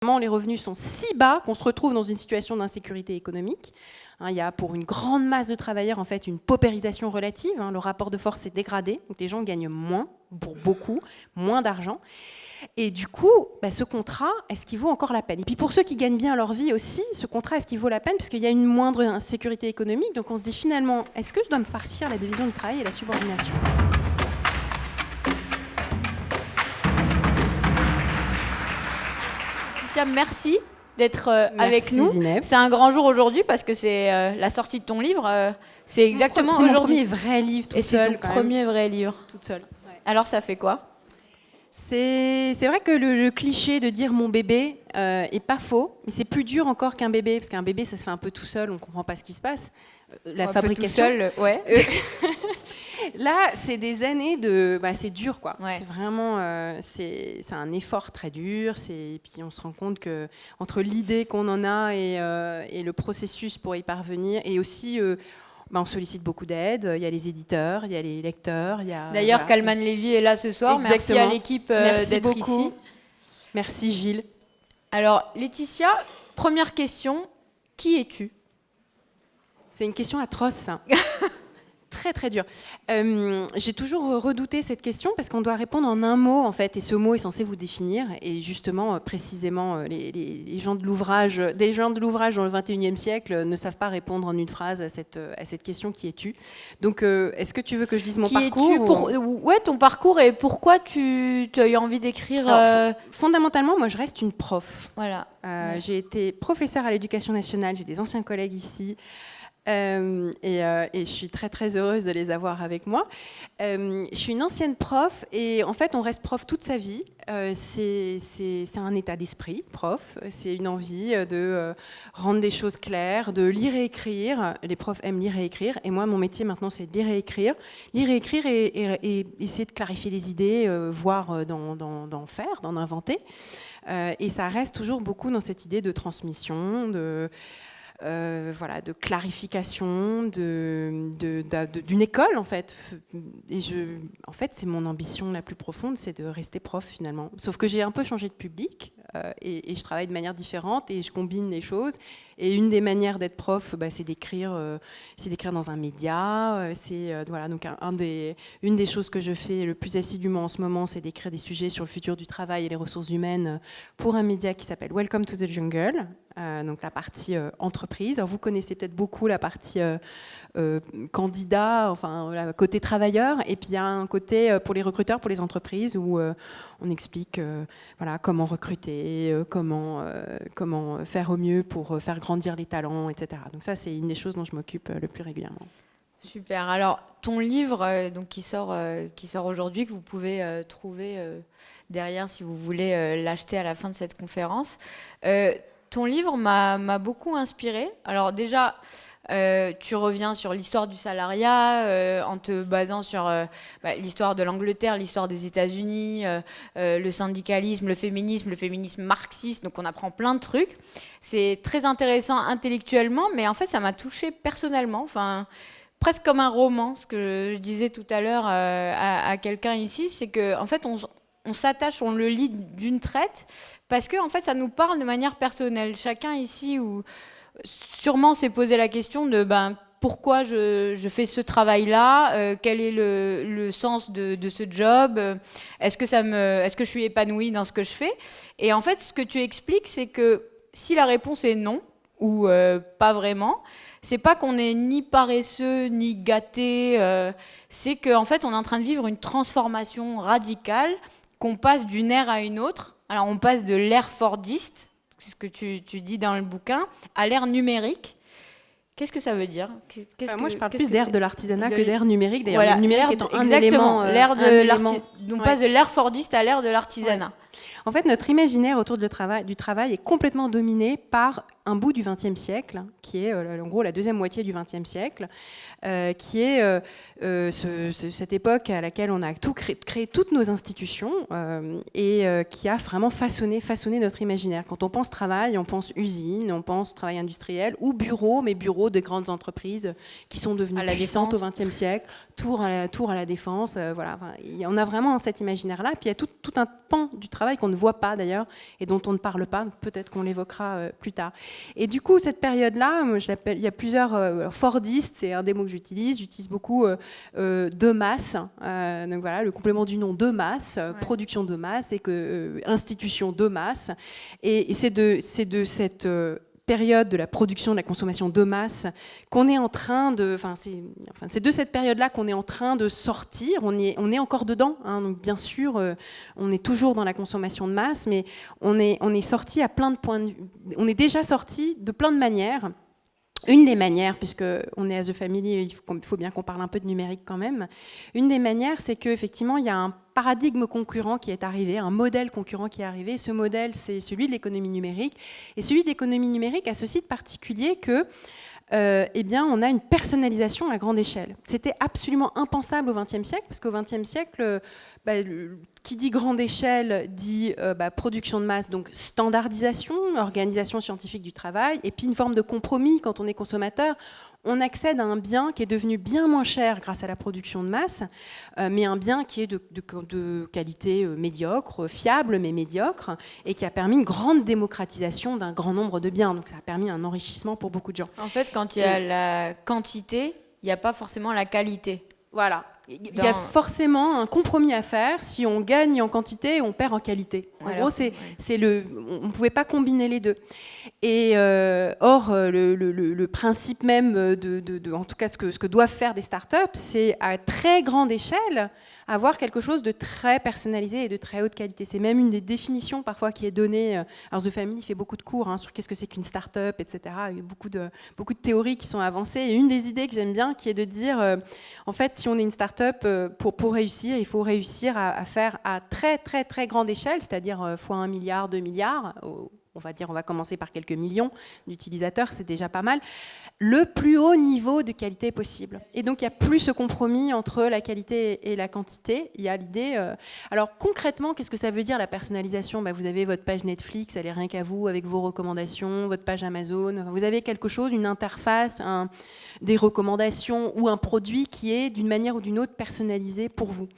Les revenus sont si bas qu'on se retrouve dans une situation d'insécurité économique. Il y a pour une grande masse de travailleurs en fait une paupérisation relative. Le rapport de force s'est dégradé, donc les gens gagnent moins, pour beaucoup, moins d'argent. Et du coup, ce contrat, est-ce qu'il vaut encore la peine? Et puis pour ceux qui gagnent bien leur vie aussi, ce contrat, est-ce qu'il vaut la peine? Parce qu'il y a une moindre insécurité économique. Donc on se dit finalement, est-ce que je dois me farcir la division du travail et la subordination? Merci d'être avec nous. Zineb. C'est un grand jour aujourd'hui parce que c'est la sortie de ton livre. C'est exactement aujourd'hui. C'est mon premier vrai livre toute seule. Et c'est ton premier vrai livre. Toute seule. Ouais. Alors ça fait quoi? C'est vrai que le cliché de dire mon bébé est pas faux, mais c'est plus dur encore qu'un bébé, parce qu'un bébé ça se fait un peu tout seul, on comprend pas ce qui se passe. La fabrication. Un peu tout seul, ouais. Là, c'est des années de... c'est dur, quoi. Ouais. C'est vraiment... c'est un effort très dur. Et puis, on se rend compte qu'entre l'idée qu'on en a et le processus pour y parvenir, et aussi... on sollicite beaucoup d'aide. Il y a les éditeurs, il y a les lecteurs. D'ailleurs, Kalman Levy est là ce soir. Exactement. Merci à l'équipe d'être ici. Merci Gilles. Alors, Laetitia, première question. Qui es-tu? C'est une question atroce, ça. Très, très dur. J'ai toujours redouté cette question parce qu'on doit répondre en un mot, en fait, et ce mot est censé vous définir. Et justement, précisément, les gens de l'ouvrage, des gens de l'ouvrage dans le XXIe siècle ne savent pas répondre en une phrase à cette question, qui es-tu? Donc, est-ce que tu veux que je dise mon parcours Ouais, ton parcours et pourquoi tu as eu envie d'écrire Fondamentalement, moi, je reste une prof. Voilà. J'ai été professeure à l'Éducation nationale, j'ai des anciens collègues ici. Et je suis très très heureuse de les avoir avec moi. Je suis une ancienne prof et en fait on reste prof toute sa vie. C'est un état d'esprit, prof. C'est une envie de rendre des choses claires, de lire et écrire. Les profs aiment lire et écrire et moi mon métier maintenant c'est de lire et écrire. Lire et écrire et essayer de clarifier les idées, voire d'en faire, d'en inventer. Et ça reste toujours beaucoup dans cette idée de transmission, de clarification d'une école, en fait. Et en fait, c'est mon ambition la plus profonde, c'est de rester prof, finalement. Sauf que j'ai un peu changé de public et je travaille de manière différente et je combine les choses. Et une des manières d'être prof, c'est d'écrire dans un média. Donc une des choses que je fais le plus assidûment en ce moment, c'est d'écrire des sujets sur le futur du travail et les ressources humaines pour un média qui s'appelle Welcome to the Jungle. Donc la partie entreprise. Alors vous connaissez peut-être beaucoup la partie candidat, enfin le côté travailleur, et puis il y a un côté pour les recruteurs, pour les entreprises, où on explique comment recruter, comment faire au mieux pour faire grandir les talents, etc. Donc ça, c'est une des choses dont je m'occupe le plus régulièrement. Super. Alors ton livre qui sort aujourd'hui, que vous pouvez trouver derrière si vous voulez l'acheter à la fin de cette conférence. Ton livre m'a beaucoup inspirée. Alors déjà, tu reviens sur l'histoire du salariat en te basant sur l'histoire de l'Angleterre, l'histoire des États-Unis, le syndicalisme, le féminisme marxiste. Donc on apprend plein de trucs. C'est très intéressant intellectuellement, mais en fait ça m'a touchée personnellement. Enfin, presque comme un roman. Ce que je disais tout à l'heure à quelqu'un ici, c'est que en fait on s'attache, on le lit d'une traite parce que en fait ça nous parle de manière personnelle. Chacun ici sûrement s'est posé la question de pourquoi je fais ce travail-là, quel est le sens de ce job, est-ce que je suis épanouie dans ce que je fais? Et en fait ce que tu expliques, c'est que si la réponse est non ou pas vraiment, c'est pas qu'on est ni paresseux ni gâté, c'est qu'en fait on est en train de vivre une transformation radicale, qu'on passe d'une ère à une autre. Alors on passe de l'ère fordiste, c'est ce que tu dis dans le bouquin, à l'ère numérique. Qu'est-ce que ça veut dire? Moi je parle plus d'ère de l'artisanat que d'ère numérique, d'ailleurs. Voilà, le numérique étant un exactement, élément... On passe de l'ère fordiste à l'ère de l'artisanat. Ouais. En fait, notre imaginaire autour du travail est complètement dominé par un bout du XXe siècle, qui est en gros la deuxième moitié du XXe siècle, qui est cette époque à laquelle on a créé toutes nos institutions et qui a vraiment façonné notre imaginaire. Quand on pense travail, on pense usine, on pense travail industriel ou bureau, mais bureaux de grandes entreprises qui sont devenues puissantes au XXe siècle, tour à la défense. On a vraiment cet imaginaire-là. Puis il y a tout un pan du travail travail qu'on ne voit pas d'ailleurs et dont on ne parle pas. Peut-être qu'on l'évoquera plus tard. Et du coup, cette période-là, il y a plusieurs Fordistes, c'est un des mots que j'utilise beaucoup de masse. Donc voilà, le complément du nom de masse, production de masse et institution de masse. Et c'est de cette période de la production, de la consommation de masse qu'on est en train de... c'est de cette période-là qu'on est en train de sortir. On est encore dedans. Hein, donc bien sûr, on est toujours dans la consommation de masse, mais on est sorti à plein de points de vue. On est déjà sorti de plein de manières. Une des manières, puisqu'on est à The Family, il faut bien qu'on parle un peu de numérique quand même, une des manières, c'est qu'effectivement, il y a un paradigme concurrent qui est arrivé, un modèle concurrent qui est arrivé. Ce modèle, c'est celui de l'économie numérique. Et celui de l'économie numérique a ceci de particulier que on a une personnalisation à grande échelle. C'était absolument impensable au XXe siècle, parce qu'au XXe siècle, qui dit grande échelle dit production de masse, donc standardisation, organisation scientifique du travail, et puis une forme de compromis quand on est consommateur. On accède à un bien qui est devenu bien moins cher grâce à la production de masse, mais un bien qui est de qualité médiocre, fiable mais médiocre, et qui a permis une grande démocratisation d'un grand nombre de biens. Donc ça a permis un enrichissement pour beaucoup de gens. En fait, quand il y a la quantité, il n'y a pas forcément la qualité. Voilà. Il y a forcément un compromis à faire. Si on gagne en quantité, on perd en qualité. En gros, on ne pouvait pas combiner les deux. Et or, le principe même en tout cas, ce que doivent faire des startups, c'est à très grande échelle avoir quelque chose de très personnalisé et de très haute qualité. C'est même une des définitions parfois qui est donnée. Alors The Family fait beaucoup de cours sur qu'est-ce que c'est qu'une startup, etc. Il y a beaucoup de théories qui sont avancées. Et une des idées que j'aime bien, qui est de dire, en fait, si on est une startup, pour réussir, il faut réussir à faire à très très très grande échelle, c'est-à-dire fois 1 milliard, 2 milliards. On va commencer par quelques millions d'utilisateurs, c'est déjà pas mal, le plus haut niveau de qualité possible. Et donc, il n'y a plus ce compromis entre la qualité et la quantité. Il y a l'idée... Alors, concrètement, qu'est-ce que ça veut dire, la personnalisation ? Vous avez votre page Netflix, elle est rien qu'à vous, avec vos recommandations, votre page Amazon. Vous avez quelque chose, une interface, des recommandations ou un produit qui est, d'une manière ou d'une autre, personnalisé pour vous.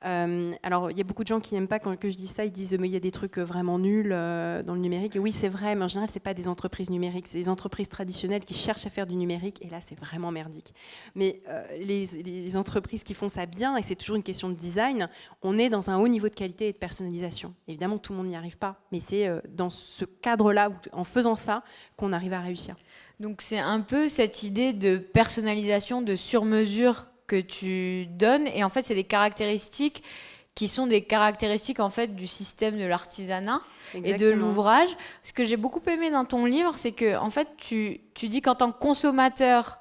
Alors, il y a beaucoup de gens qui n'aiment pas quand je dis ça, ils disent mais il y a des trucs vraiment nuls dans le numérique. Et oui, c'est vrai, mais en général, c'est pas des entreprises numériques, c'est des entreprises traditionnelles qui cherchent à faire du numérique. Et là, c'est vraiment merdique. Mais les entreprises qui font ça bien, et c'est toujours une question de design, on est dans un haut niveau de qualité et de personnalisation. Évidemment, tout le monde n'y arrive pas, mais c'est dans ce cadre-là, en faisant ça, qu'on arrive à réussir. Donc, c'est un peu cette idée de personnalisation, de sur-mesure que tu donnes, et en fait c'est des caractéristiques qui sont des caractéristiques en fait du système de l'artisanat. Exactement. Et de l'ouvrage. Ce que j'ai beaucoup aimé dans ton livre, c'est que en fait tu dis qu'en tant que consommateur,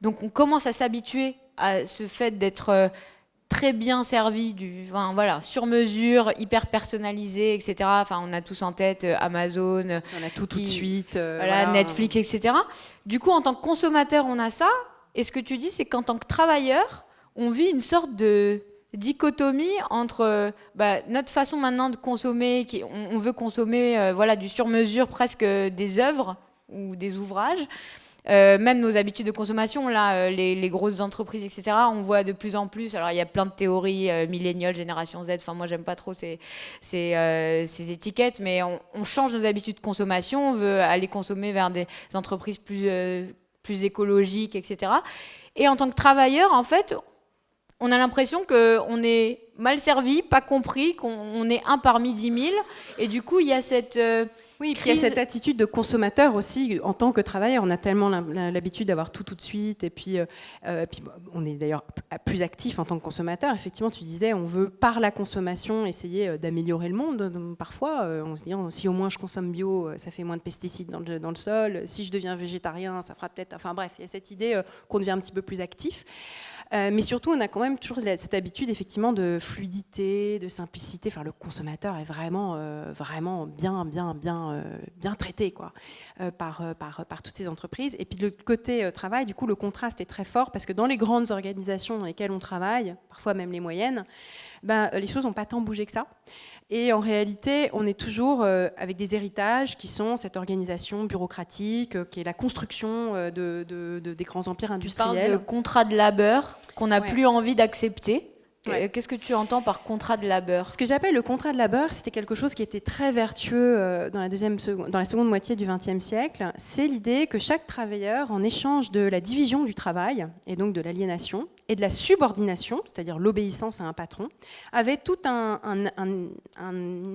donc on commence à s'habituer à ce fait d'être très bien servi, sur mesure, hyper personnalisé, etc. Enfin, on a tous en tête Amazon, on a tout de suite, Netflix, etc. Du coup, en tant que consommateur, on a ça. Et ce que tu dis, c'est qu'en tant que travailleur, on vit une sorte de dichotomie entre notre façon maintenant de consommer, on veut consommer du sur-mesure, presque des œuvres ou des ouvrages, même nos habitudes de consommation, là, les grosses entreprises, etc., on voit de plus en plus, alors il y a plein de théories, milléniaux, génération Z, enfin moi j'aime pas trop ces étiquettes, mais on change nos habitudes de consommation, on veut aller consommer vers des entreprises plus écologique, etc. Et en tant que travailleur, en fait, on a l'impression qu'on est mal servi, pas compris, qu'on est un parmi 10 000. Et du coup, il y a cette puis il y a cette attitude de consommateur aussi, en tant que travailleur. On a tellement l'habitude d'avoir tout de suite. Et puis on est d'ailleurs plus actif en tant que consommateur. Effectivement, tu disais, on veut, par la consommation, essayer d'améliorer le monde. Donc, parfois, on se dit, si au moins je consomme bio, ça fait moins de pesticides dans le sol. Si je deviens végétarien, ça fera peut-être... Enfin bref, il y a cette idée qu'on devient un petit peu plus actif. Mais surtout, on a quand même toujours cette habitude, effectivement, de fluidité, de simplicité. Enfin, le consommateur est vraiment bien traité, quoi, par toutes ces entreprises. Et puis, de l'autre côté travail, du coup, le contraste est très fort parce que dans les grandes organisations dans lesquelles on travaille, parfois même les moyennes, les choses n'ont pas tant bougé que ça. Et en réalité, on est toujours avec des héritages qui sont cette organisation bureaucratique, qui est la construction des grands empires industriels. Tu parles de contrat de labeur qu'on n'a plus envie d'accepter. Ouais. Qu'est-ce que tu entends par contrat de labeur? Ce que j'appelle le contrat de labeur, c'était quelque chose qui était très vertueux dans la seconde moitié du XXe siècle. C'est l'idée que chaque travailleur, en échange de la division du travail, et donc de l'aliénation, et de la subordination, c'est-à-dire l'obéissance à un patron, avait tout un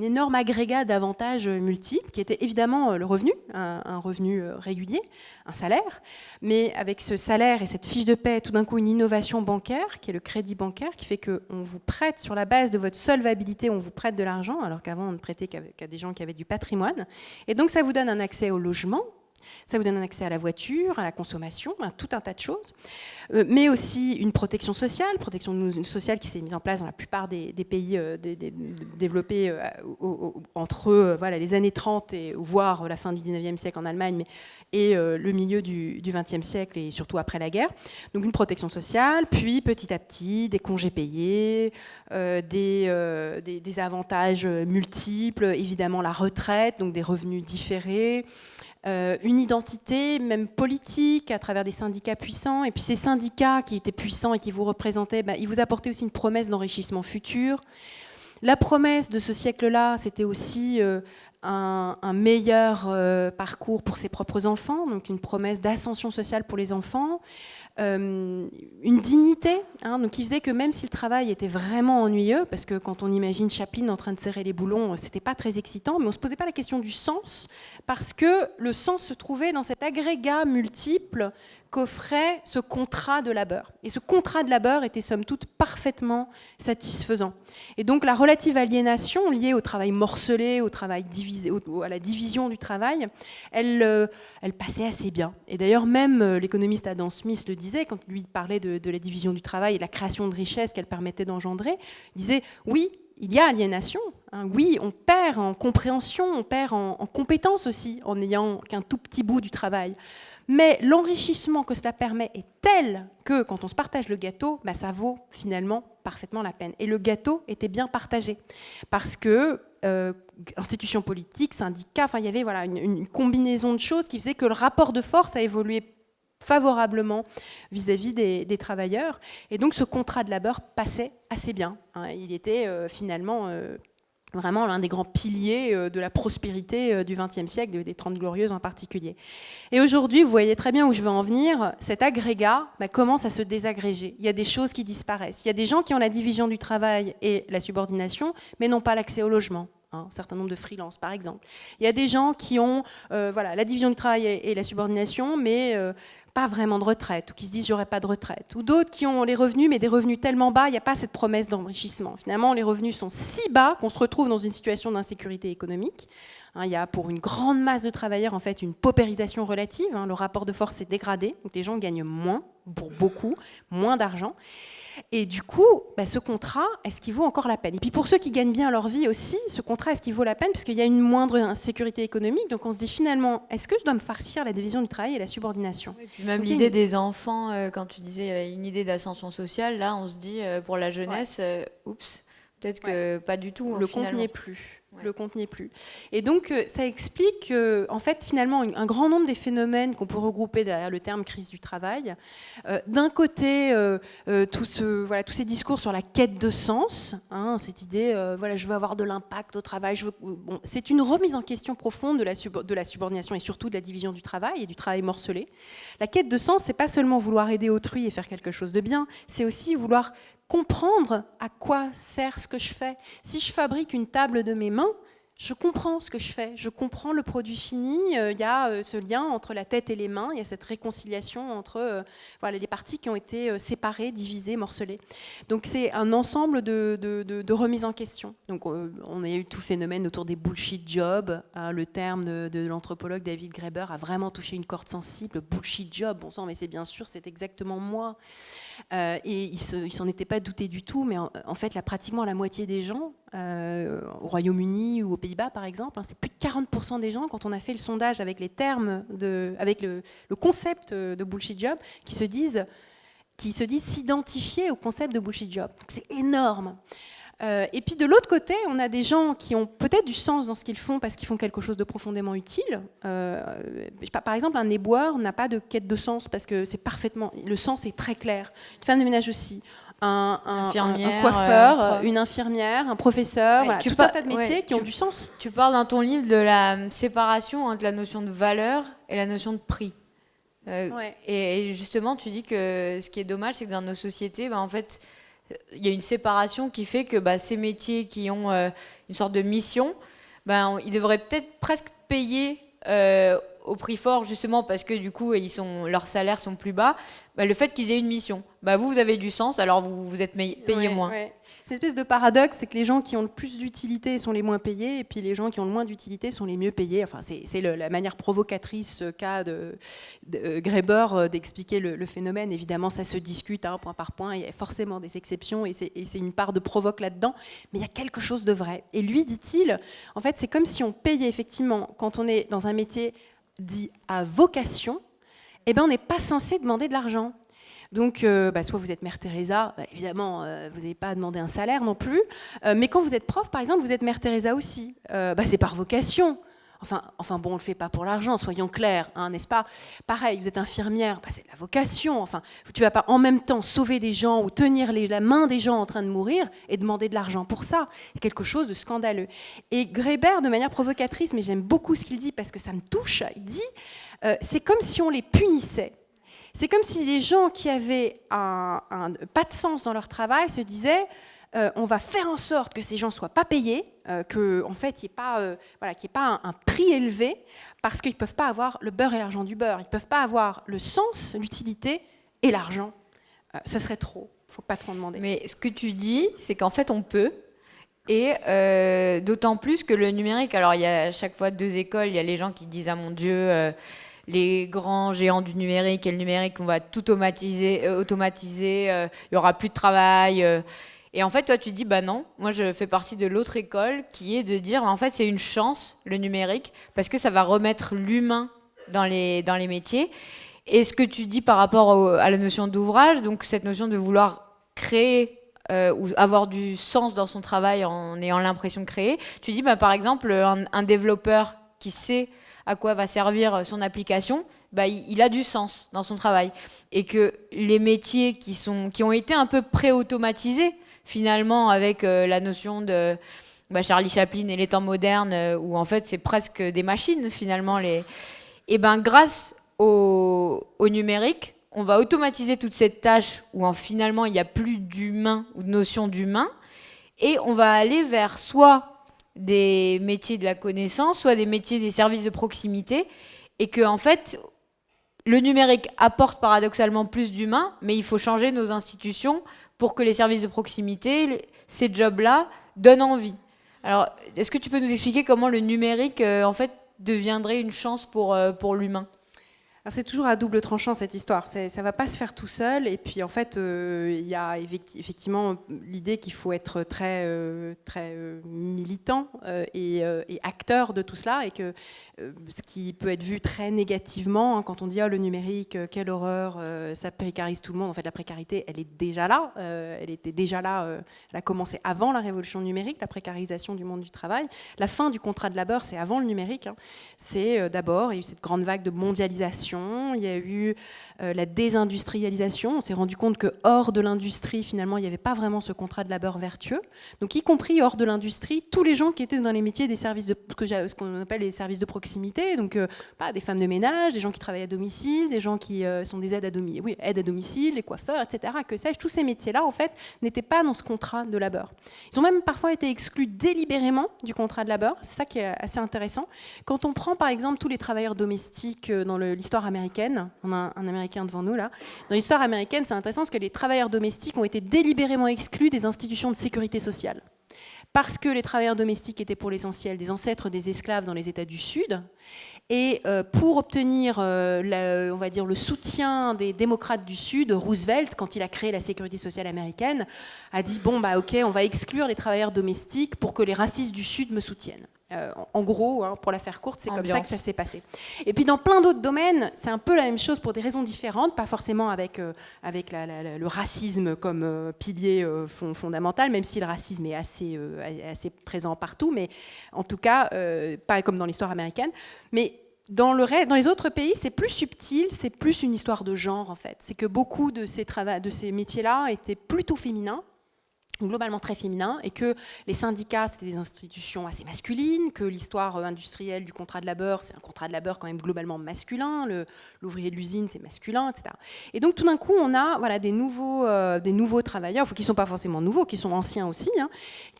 énorme agrégat d'avantages multiples, qui était évidemment le revenu, un revenu régulier, un salaire, mais avec ce salaire et cette fiche de paie, tout d'un coup une innovation bancaire, qui est le crédit bancaire, qui fait qu'on vous prête sur la base de votre solvabilité, on vous prête de l'argent, alors qu'avant on ne prêtait qu'à des gens qui avaient du patrimoine. Et donc ça vous donne un accès au logement, ça vous donne un accès à la voiture, à la consommation, à tout un tas de choses, mais aussi une protection sociale qui s'est mise en place dans la plupart des pays développés entre voilà, les années 30 et voire la fin du 19e siècle en Allemagne, et le milieu du 20e siècle et surtout après la guerre. Donc une protection sociale, puis petit à petit des congés payés, des avantages multiples, évidemment la retraite, donc des revenus différés, une identité même politique à travers des syndicats puissants. Et puis ces syndicats qui étaient puissants et qui vous représentaient, ils vous apportaient aussi une promesse d'enrichissement futur. La promesse de ce siècle-là, c'était aussi un meilleur parcours pour ses propres enfants, donc une promesse d'ascension sociale pour les enfants, une dignité, donc qui faisait que même si le travail était vraiment ennuyeux, parce que quand on imagine Chaplin en train de serrer les boulons, c'était pas très excitant, mais on se posait pas la question du sens, parce que le sens se trouvait dans cet agrégat multiple qu'offrait ce contrat de labeur. Et ce contrat de labeur était somme toute parfaitement satisfaisant. Et donc la relative aliénation liée au travail morcelé, au travail divisé, à la division du travail, elle passait assez bien. Et d'ailleurs même l'économiste Adam Smith le disait quand lui parlait de la division du travail et de la création de richesse qu'elle permettait d'engendrer. Il disait oui, il y a aliénation. Oui, on perd en compréhension, on perd en compétence aussi en n'ayant qu'un tout petit bout du travail. Mais l'enrichissement que cela permet est tel que quand on se partage le gâteau, ça vaut finalement parfaitement la peine. Et le gâteau était bien partagé parce que institutions politiques, syndicats, il y avait voilà, une combinaison de choses qui faisait que le rapport de force a évolué favorablement vis-à-vis des travailleurs. Et donc ce contrat de labeur passait assez bien. Il était finalement vraiment l'un des grands piliers de la prospérité du XXe siècle, des Trente Glorieuses en particulier. Et aujourd'hui, vous voyez très bien où je veux en venir, cet agrégat commence à se désagréger. Il y a des choses qui disparaissent. Il y a des gens qui ont la division du travail et la subordination, mais n'ont pas l'accès au logement. Un certain nombre de freelances, par exemple. Il y a des gens qui ont la division du travail et la subordination, mais pas vraiment de retraite, ou qui se disent j'aurai pas de retraite, ou d'autres qui ont les revenus, mais des revenus tellement bas, il n'y a pas cette promesse d'enrichissement. Finalement, les revenus sont si bas qu'on se retrouve dans une situation d'insécurité économique. Il y a pour une grande masse de travailleurs en fait une paupérisation relative. Le rapport de force s'est dégradé, donc les gens gagnent moins, pour beaucoup, moins d'argent. Et du coup, ce contrat, est-ce qu'il vaut encore la peine? Et puis pour ceux qui gagnent bien leur vie aussi, ce contrat, est-ce qu'il vaut la peine? Parce qu'il y a une moindre insécurité économique. Donc on se dit finalement, est-ce que je dois me farcir la division du travail et la subordination? Et puis même l'idée des enfants, quand tu disais une idée d'ascension sociale, là on se dit pour la jeunesse, oups, peut-être que pas du tout. Le compte n'y est plus. Le compte n'y est plus. Et donc, ça explique, en fait, finalement, un grand nombre des phénomènes qu'on peut regrouper derrière le terme crise du travail. D'un côté, tous ces discours sur la quête de sens, cette idée, je veux avoir de l'impact au travail. C'est une remise en question profonde de la subordination et surtout de la division du travail et du travail morcelé. La quête de sens, c'est pas seulement vouloir aider autrui et faire quelque chose de bien, c'est aussi vouloir comprendre à quoi sert ce que je fais. Si je fabrique une table de mes mains, je comprends ce que je fais, je comprends le produit fini, il y a ce lien entre la tête et les mains, il y a cette réconciliation entre les parties qui ont été séparées, divisées, morcelées. Donc c'est un ensemble de remises en question. Donc on a eu tout phénomène autour des bullshit jobs, le terme de l'anthropologue David Graeber a vraiment touché une corde sensible, bullshit job, bon sang, mais c'est bien sûr, c'est exactement moi. Et il s'en était pas douté du tout, mais en fait, pratiquement la moitié des gens, au Royaume-Uni ou aux Pays-Bas par exemple, c'est plus de 40% des gens, quand on a fait le sondage avec les termes, avec le concept de bullshit job, qui se disent s'identifier au concept de bullshit job. Donc c'est énorme. Et puis de l'autre côté, on a des gens qui ont peut-être du sens dans ce qu'ils font parce qu'ils font quelque chose de profondément utile. Par exemple, un éboueur n'a pas de quête de sens parce que c'est parfaitement, le sens est très clair. Une femme de ménage aussi. un coiffeur, prof. une infirmière, un professeur, voilà, tout un tas de métiers qui ont du sens. Tu parles dans ton livre de la séparation entre la notion de valeur et la notion de prix. Et justement, tu dis que ce qui est dommage, c'est que dans nos sociétés, en fait, il y a une séparation qui fait que ces métiers qui ont une sorte de mission, ils devraient peut-être presque payer au prix fort, justement parce que du coup leurs salaires sont plus bas, le fait qu'ils aient une mission. Vous avez du sens, alors vous êtes payé moins. Cette espèce de paradoxe, c'est que les gens qui ont le plus d'utilité sont les moins payés, et puis les gens qui ont le moins d'utilité sont les mieux payés. Enfin, c'est la manière provocatrice qu'a de Graeber d'expliquer le phénomène. Évidemment, ça se discute point par point, il y a forcément des exceptions, et c'est une part de provoque là-dedans, mais il y a quelque chose de vrai. Et lui, dit-il, en fait, c'est comme si on payait effectivement, quand on est dans un métier dit à vocation, on n'est pas censé demander de l'argent. Donc, soit vous êtes Mère Teresa, évidemment, vous n'avez pas à demander un salaire non plus. Mais quand vous êtes prof, par exemple, vous êtes Mère Teresa aussi. C'est par vocation. Enfin bon, on ne le fait pas pour l'argent, soyons clairs, n'est-ce pas? Pareil, vous êtes infirmière, c'est la vocation. Enfin, tu ne vas pas en même temps sauver des gens ou tenir la main des gens en train de mourir et demander de l'argent pour ça. C'est quelque chose de scandaleux. Et Graeber, de manière provocatrice, mais j'aime beaucoup ce qu'il dit parce que ça me touche, il dit, c'est comme si on les punissait. C'est comme si les gens qui avaient pas de sens dans leur travail se disaient on va faire en sorte que ces gens ne soient pas payés, qu'en fait, il n'y ait pas un prix élevé, parce qu'ils ne peuvent pas avoir le beurre et l'argent du beurre. Ils ne peuvent pas avoir le sens, l'utilité et l'argent. Ce serait trop. Il ne faut pas trop en demander. Mais ce que tu dis, c'est qu'en fait, on peut. Et d'autant plus que le numérique, alors il y a à chaque fois deux écoles. Il y a les gens qui disent « Ah mon Dieu les grands géants du numérique et le numérique, on va tout automatiser, il n'y aura plus de travail. » Et en fait, toi, tu dis, non, moi, je fais partie de l'autre école qui est de dire, en fait, c'est une chance, le numérique, parce que ça va remettre l'humain dans les métiers. Et ce que tu dis par rapport à la notion d'ouvrage, donc cette notion de vouloir créer ou avoir du sens dans son travail en ayant l'impression de créer, tu dis, par exemple, un développeur qui sait à quoi va servir son application, il a du sens dans son travail. Et que les métiers qui ont été un peu pré-automatisés, finalement, avec la notion de Charlie Chaplin et les temps modernes, où en fait c'est presque des machines, finalement. Et grâce au numérique, on va automatiser toute cette tâche où finalement il n'y a plus d'humain ou de notion d'humain, et on va aller vers soit des métiers de la connaissance, soit des métiers des services de proximité, et que en fait le numérique apporte paradoxalement plus d'humains, mais il faut changer nos institutions pour que les services de proximité, ces jobs-là, donnent envie. Alors, est-ce que tu peux nous expliquer comment le numérique en fait deviendrait une chance pour l'humain? Alors c'est toujours à double tranchant cette histoire, ça ne va pas se faire tout seul, et puis en fait il y a effectivement l'idée qu'il faut être très militant et acteur de tout cela, et que ce qui peut être vu très négativement quand on dit le numérique, quelle horreur, ça précarise tout le monde. En fait la précarité elle est déjà là, elle était déjà là, elle a commencé avant la révolution numérique, la précarisation du monde du travail. La fin du contrat de labeur c'est avant le numérique, c'est d'abord il y a eu cette grande vague de mondialisation. Il y a eu la désindustrialisation. On s'est rendu compte que hors de l'industrie, finalement, il n'y avait pas vraiment ce contrat de labeur vertueux. Donc, y compris hors de l'industrie, tous les gens qui étaient dans les métiers des services ce qu'on appelle les services de proximité, donc des femmes de ménage, des gens qui travaillent à domicile, des gens qui sont des aides à domicile, les coiffeurs, etc. Que sais-je, tous ces métiers-là, en fait, n'étaient pas dans ce contrat de labeur. Ils ont même parfois été exclus délibérément du contrat de labeur. C'est ça qui est assez intéressant. Quand on prend, par exemple, tous les travailleurs domestiques dans l'histoire américaine, on a un Américain devant nous là, dans l'histoire américaine, c'est intéressant parce que les travailleurs domestiques ont été délibérément exclus des institutions de sécurité sociale. Parce que les travailleurs domestiques étaient pour l'essentiel des ancêtres des esclaves dans les États du Sud, et pour obtenir on va dire, le soutien des démocrates du Sud, Roosevelt, quand il a créé la sécurité sociale américaine, a dit ok, on va exclure les travailleurs domestiques pour que les racistes du Sud me soutiennent. En gros, pour la faire courte, c'est comme ça que ça s'est passé. Et puis dans plein d'autres domaines, c'est un peu la même chose pour des raisons différentes, pas forcément avec le racisme comme pilier fondamental, même si le racisme est assez présent partout, mais en tout cas, pas comme dans l'histoire américaine. Mais dans les autres pays, c'est plus subtil, c'est plus une histoire de genre en fait. C'est que beaucoup de ces métiers-là étaient plutôt féminins, globalement très féminins, et que les syndicats, c'était des institutions assez masculines, que l'histoire industrielle du contrat de labeur, c'est un contrat de labeur quand même globalement masculin, l'ouvrier de l'usine, c'est masculin, etc. Et donc tout d'un coup, on a des nouveaux travailleurs, qui ne sont pas forcément nouveaux, qui sont anciens aussi, hein,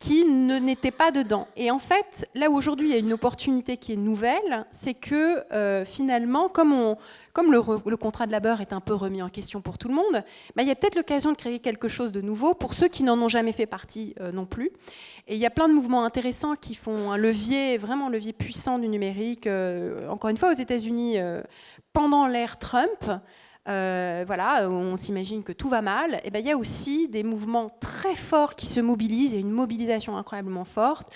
qui n'étaient pas dedans. Et en fait, là où aujourd'hui il y a une opportunité qui est nouvelle, c'est que finalement, comme le contrat de labeur est un peu remis en question pour tout le monde, il y a peut-être l'occasion de créer quelque chose de nouveau pour ceux qui n'en ont jamais fait partie non plus. Et il y a plein de mouvements intéressants qui font un levier, vraiment un levier puissant du numérique. Encore une fois, aux États-Unis, pendant l'ère Trump, on s'imagine que tout va mal. Et il y a aussi des mouvements très forts qui se mobilisent, il y a une mobilisation incroyablement forte,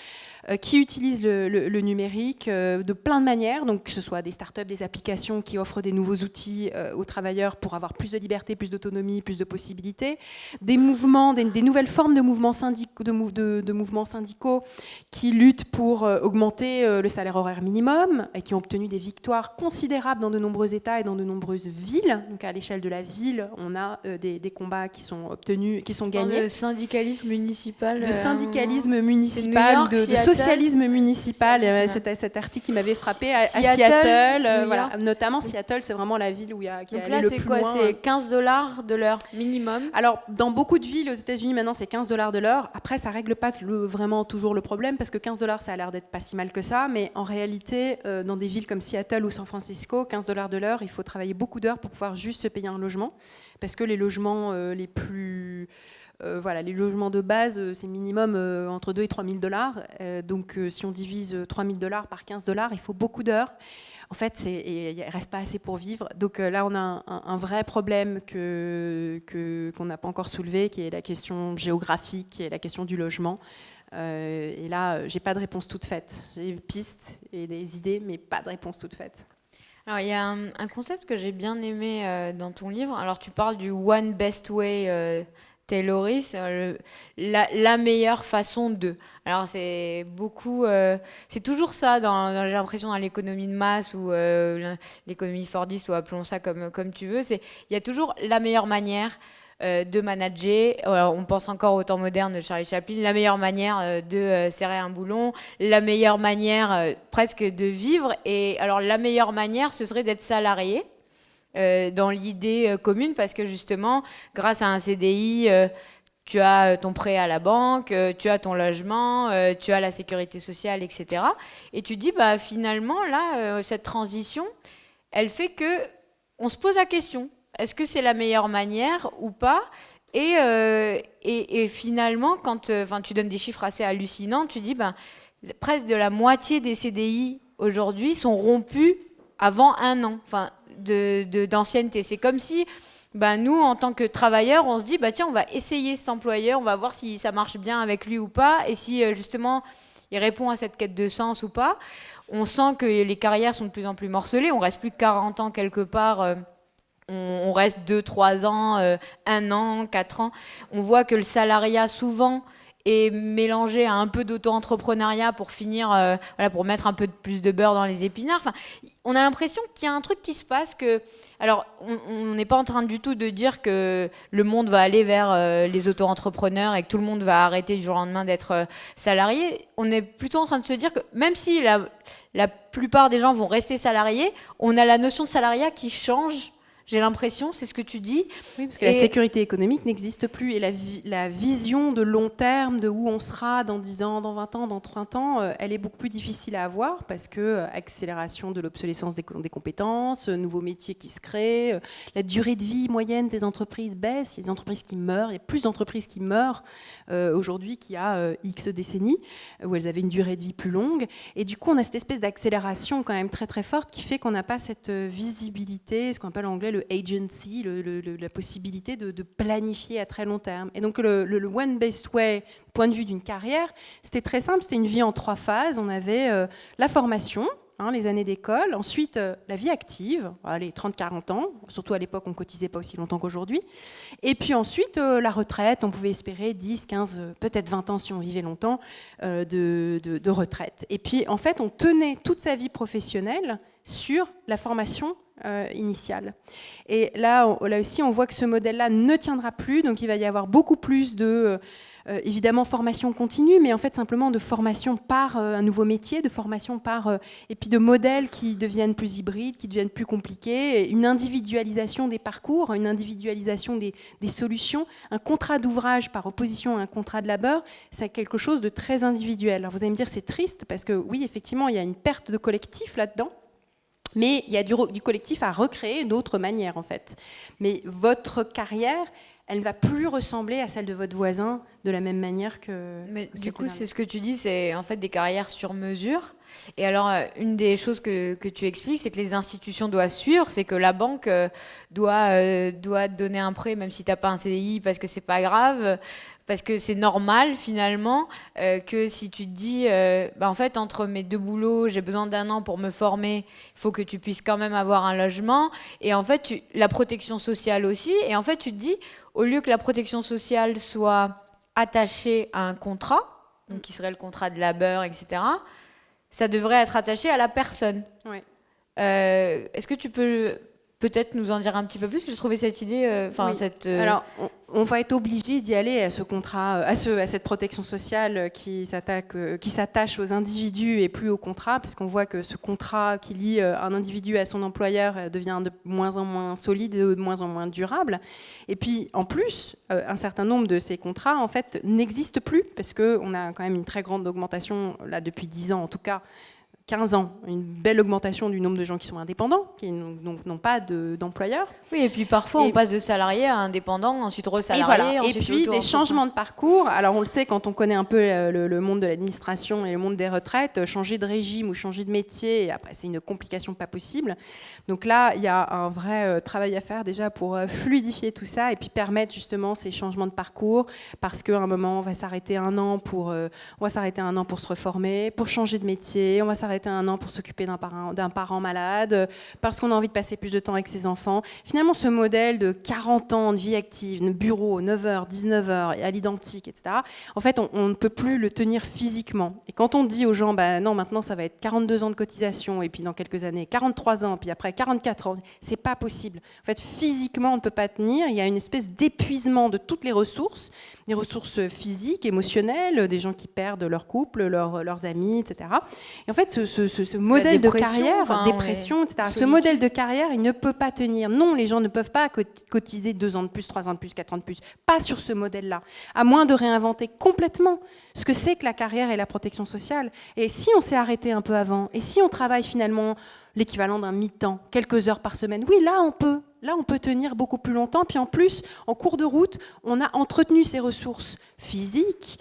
qui utilisent le numérique de plein de manières, donc que ce soit des startups, des applications qui offrent des nouveaux outils aux travailleurs pour avoir plus de liberté, plus d'autonomie, plus de possibilités, des mouvements, des nouvelles formes de mouvements syndicaux qui luttent pour augmenter le salaire horaire minimum et qui ont obtenu des victoires considérables dans de nombreux États et dans de nombreuses villes. Donc à l'échelle de la ville, on a des combats qui sont obtenus, qui sont gagnés. De syndicalisme municipal. De syndicalisme municipal, de socialisme municipal. Cet article qui m'avait frappé à Seattle. Voilà. Notamment Seattle, c'est vraiment la ville où il y a qui est allé le plus loin. Donc là, c'est quoi? C'est $15 de l'heure minimum? Alors, dans beaucoup de villes aux États-Unis, maintenant, c'est $15 de l'heure. Après, ça ne règle pas vraiment toujours le problème, parce que $15, ça a l'air d'être pas si mal que ça. Mais en réalité, dans des villes comme Seattle ou San Francisco, $15 de l'heure, il faut travailler beaucoup d'heures pour pouvoir juste se payer un logement. Parce que les logements les plus... les logements de base, c'est minimum entre 2 et 3 000 $. Donc, si on divise 3 000 $ par $15, il faut beaucoup d'heures. En fait, il ne reste pas assez pour vivre. Donc là, on a un vrai problème qu'on n'a pas encore soulevé, qui est la question géographique, qui est la question du logement. Et là, je n'ai pas de réponse toute faite. J'ai des pistes et des idées, mais pas de réponse toute faite. Alors, il y a un concept que j'ai bien aimé dans ton livre. Alors, tu parles du One Best Way Tayloristes, la meilleure façon de. Alors c'est beaucoup, c'est toujours ça, j'ai l'impression dans l'économie de masse ou l'économie fordiste, ou appelons ça comme tu veux, il y a toujours la meilleure manière de manager. On pense encore au temps moderne de Charlie Chaplin, la meilleure manière de serrer un boulon, la meilleure manière presque de vivre. Et alors la meilleure manière, ce serait d'être salarié. Dans l'idée commune, parce que justement, grâce à un CDI, tu as ton prêt à la banque, tu as ton logement, tu as la sécurité sociale, etc. Et tu dis, finalement, là, cette transition, elle fait que on se pose la question, est-ce que c'est la meilleure manière ou pas? Et finalement, quand tu donnes des chiffres assez hallucinants, tu dis, presque de la moitié des CDI aujourd'hui sont rompus avant 1 an. D'ancienneté. C'est comme si nous, en tant que travailleurs, on se dit tiens, on va essayer cet employeur, on va voir si ça marche bien avec lui ou pas, et si justement il répond à cette quête de sens ou pas. On sent que les carrières sont de plus en plus morcelées, on reste plus que 40 ans quelque part, on reste 2-3 ans, 1 an, 4 ans. On voit que le salariat souvent est mélangé à un peu d'auto-entrepreneuriat pour finir, pour mettre un peu plus de beurre dans les épinards. On a l'impression qu'il y a un truc qui se passe que... Alors, on n'est pas en train du tout de dire que le monde va aller vers les auto-entrepreneurs et que tout le monde va arrêter du jour au lendemain d'être salarié. On est plutôt en train de se dire que même si la plupart des gens vont rester salariés, on a la notion de salariat qui change. J'ai l'impression, c'est ce que tu dis. Oui, parce que la sécurité économique n'existe plus. Et la vision de long terme, de où on sera dans 10 ans, dans 20 ans, dans 30 ans, elle est beaucoup plus difficile à avoir, parce que accélération de l'obsolescence des compétences, nouveaux métiers qui se créent, la durée de vie moyenne des entreprises baisse, il y a des entreprises qui meurent, il y a plus d'entreprises qui meurent aujourd'hui qu'il y a X décennies, où elles avaient une durée de vie plus longue. Et du coup, on a cette espèce d'accélération quand même très très forte qui fait qu'on n'a pas cette visibilité, ce qu'on appelle en anglais le agency, la possibilité de planifier à très long terme. Et donc le One Best Way, point de vue d'une carrière, c'était très simple, c'était une vie en 3 phases. On avait la formation, les années d'école, ensuite la vie active, les 30-40 ans, surtout à l'époque on ne cotisait pas aussi longtemps qu'aujourd'hui, et puis ensuite la retraite, on pouvait espérer 10, 15, peut-être 20 ans si on vivait longtemps de retraite. Et puis en fait on tenait toute sa vie professionnelle sur la formation initiale. Et là aussi, on voit que ce modèle-là ne tiendra plus, donc il va y avoir beaucoup plus de, évidemment, formation continue, mais en fait simplement de formation par un nouveau métier, de formation par, et puis de modèles qui deviennent plus hybrides, qui deviennent plus compliqués, une individualisation des parcours, une individualisation des solutions. Un contrat d'ouvrage par opposition à un contrat de labeur, c'est quelque chose de très individuel. Alors vous allez me dire c'est triste, parce que oui, effectivement, il y a une perte de collectif là-dedans, mais il y a du collectif à recréer d'autres manières, en fait. Mais votre carrière, elle ne va plus ressembler à celle de votre voisin de la même manière que... Mais du coup, c'est ce que tu dis, c'est en fait des carrières sur mesure. Et alors, une des choses que tu expliques, c'est que les institutions doivent suivre, c'est que la banque doit te donner un prêt, même si tu n'as pas un CDI, parce que c'est pas grave, parce que c'est normal finalement, que si tu te dis, en fait, entre mes 2 boulots, j'ai besoin d'1 an pour me former, il faut que tu puisses quand même avoir un logement, et en fait, la protection sociale aussi, et en fait, tu te dis, au lieu que la protection sociale soit attachée à un contrat, donc qui serait le contrat de labeur, etc., ça devrait être attaché à la personne. Oui. Est-ce que tu peux peut-être nous en dire un petit peu plus? J'ai trouvé cette idée... Oui. Alors, on va être obligé d'y aller à ce contrat, à cette protection sociale qui s'attache aux individus et plus au contrat, parce qu'on voit que ce contrat qui lie un individu à son employeur devient de moins en moins solide et de moins en moins durable. Et puis, en plus, un certain nombre de ces contrats, en fait, n'existent plus, parce qu'on a quand même une très grande augmentation, là, depuis 10 ans en tout cas, 15 ans, une belle augmentation du nombre de gens qui sont indépendants, qui n'ont pas d'employeur. Oui, et puis parfois on passe de salarié à indépendant, ensuite resalarié, et, voilà. Et puis des changements de parcours. Alors on le sait quand on connaît un peu le monde de l'administration et le monde des retraites, changer de régime ou changer de métier, et après c'est une complication pas possible. Donc là, il y a un vrai travail à faire déjà pour fluidifier tout ça et puis permettre justement ces changements de parcours, parce qu'à un moment on va s'arrêter 1 an pour se reformer, pour changer de métier, on va s'arrêter 1 an pour s'occuper d'un parent malade, parce qu'on a envie de passer plus de temps avec ses enfants. Finalement, ce modèle de 40 ans de vie active, de bureau, 9h, 19h, à l'identique, etc., en fait, on ne peut plus le tenir physiquement. Et quand on dit aux gens, non, maintenant, ça va être 42 ans de cotisation, et puis dans quelques années, 43 ans, puis après 44 ans, c'est pas possible. En fait, physiquement, on ne peut pas tenir. Il y a une espèce d'épuisement de toutes les ressources physiques, émotionnelles, des gens qui perdent leur couple, leurs amis, etc. Et en fait, ce modèle de carrière, dépression, etc., ce modèle de carrière, il ne peut pas tenir. Non, les gens ne peuvent pas cotiser 2 ans de plus, 3 ans de plus, 4 ans de plus. Pas sur ce modèle-là. À moins de réinventer complètement ce que c'est que la carrière et la protection sociale. Et si on s'est arrêté un peu avant, et si on travaille finalement l'équivalent d'un mi-temps, quelques heures par semaine, oui, là, on peut. Là, on peut tenir beaucoup plus longtemps. Puis en plus, en cours de route, on a entretenu ces ressources physiques,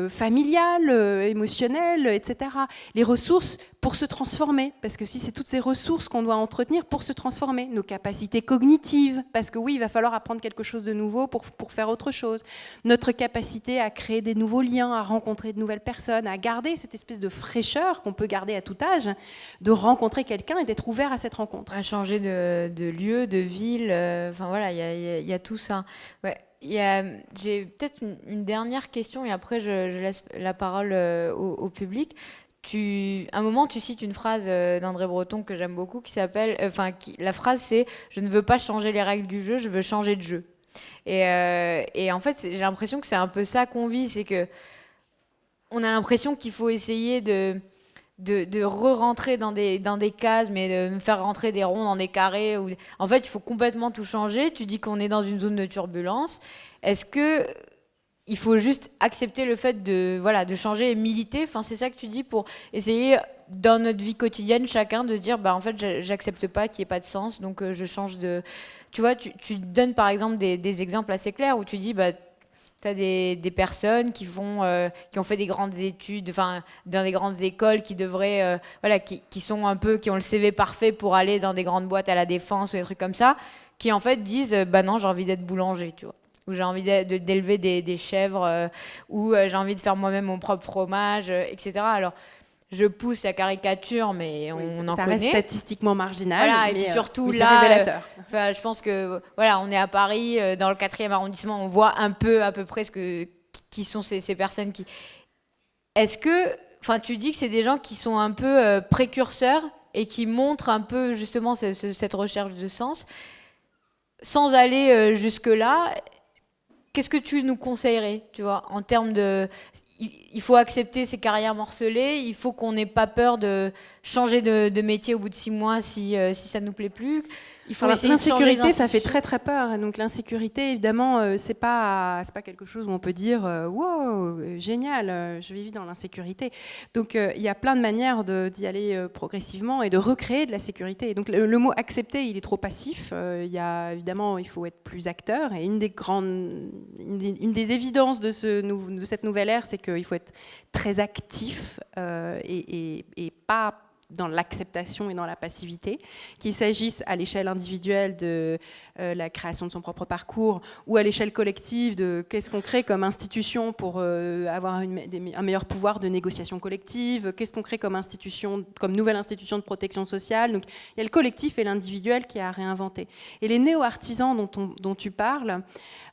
familiales, émotionnelles, etc. Les ressources pour se transformer. Parce que si c'est toutes ces ressources qu'on doit entretenir pour se transformer. Nos capacités cognitives. Parce que oui, il va falloir apprendre quelque chose de nouveau pour faire autre chose. Notre capacité à créer des nouveaux liens, à rencontrer de nouvelles personnes, à garder cette espèce de fraîcheur qu'on peut garder à tout âge, de rencontrer quelqu'un et d'être ouvert à cette rencontre. À changer de lieu, de ville, enfin voilà, il y a tout ça. Ouais. J'ai peut-être une dernière question et après je laisse la parole au public. À un moment, tu cites une phrase d'André Breton que j'aime beaucoup qui s'appelle, la phrase c'est « Je ne veux pas changer les règles du jeu, je veux changer de jeu ». Et en fait, j'ai l'impression que c'est un peu ça qu'on vit, c'est que on a l'impression qu'il faut essayer de re-rentrer dans des cases, mais de me faire rentrer des ronds dans des carrés. En fait, il faut complètement tout changer. Tu dis qu'on est dans une zone de turbulence. Est-ce que il faut juste accepter le fait de changer et militer? Enfin, c'est ça que tu dis pour essayer, dans notre vie quotidienne, chacun de se dire, en fait, j'accepte pas qu'il n'y ait pas de sens, donc je change de... Tu vois, tu donnes par exemple des exemples assez clairs où tu dis, tu as des personnes qui ont fait des grandes études, dans des grandes écoles, qui devraient, qui sont un peu, qui ont le CV parfait pour aller dans des grandes boîtes à la Défense ou des trucs comme ça, qui en fait disent, non, j'ai envie d'être boulanger, tu vois, ou j'ai envie d'élever des chèvres, ou j'ai envie de faire moi-même mon propre fromage, etc. Alors, je pousse la caricature, mais on en connaît. Ça reste statistiquement marginal. Voilà, et puis surtout là, révélateur. Je pense que on est à Paris, dans le 4e arrondissement, on voit à peu près qui sont ces personnes qui. Est-ce que, tu dis que c'est des gens qui sont un peu précurseurs, et qui montre un peu justement cette recherche de sens. Sans aller jusque-là, qu'est-ce que tu nous conseillerais, tu vois, en termes de... Il faut accepter ces carrières morcelées, il faut qu'on n'ait pas peur de changer de métier au bout de 6 mois si ça ne nous plaît plus. Il faut essayer de changer l'insécurité, ça fait très très peur. Donc l'insécurité, évidemment, c'est pas quelque chose où on peut dire wow, génial, je vais vivre dans l'insécurité. Donc il y a plein de manières d'y aller progressivement et de recréer de la sécurité. Donc le mot accepter, il est trop passif. Il y a évidemment, il faut être plus acteur. Et une des évidences de cette nouvelle ère, c'est qu'il faut être très actif et pas dans l'acceptation et dans la passivité, qu'il s'agisse à l'échelle individuelle de la création de son propre parcours ou à l'échelle collective de qu'est-ce qu'on crée comme institution pour avoir un meilleur pouvoir de négociation collective, qu'est-ce qu'on crée comme institution, comme nouvelle institution de protection sociale. Donc il y a le collectif et l'individuel qui est à réinventer. Et les néo-artisans dont tu parles,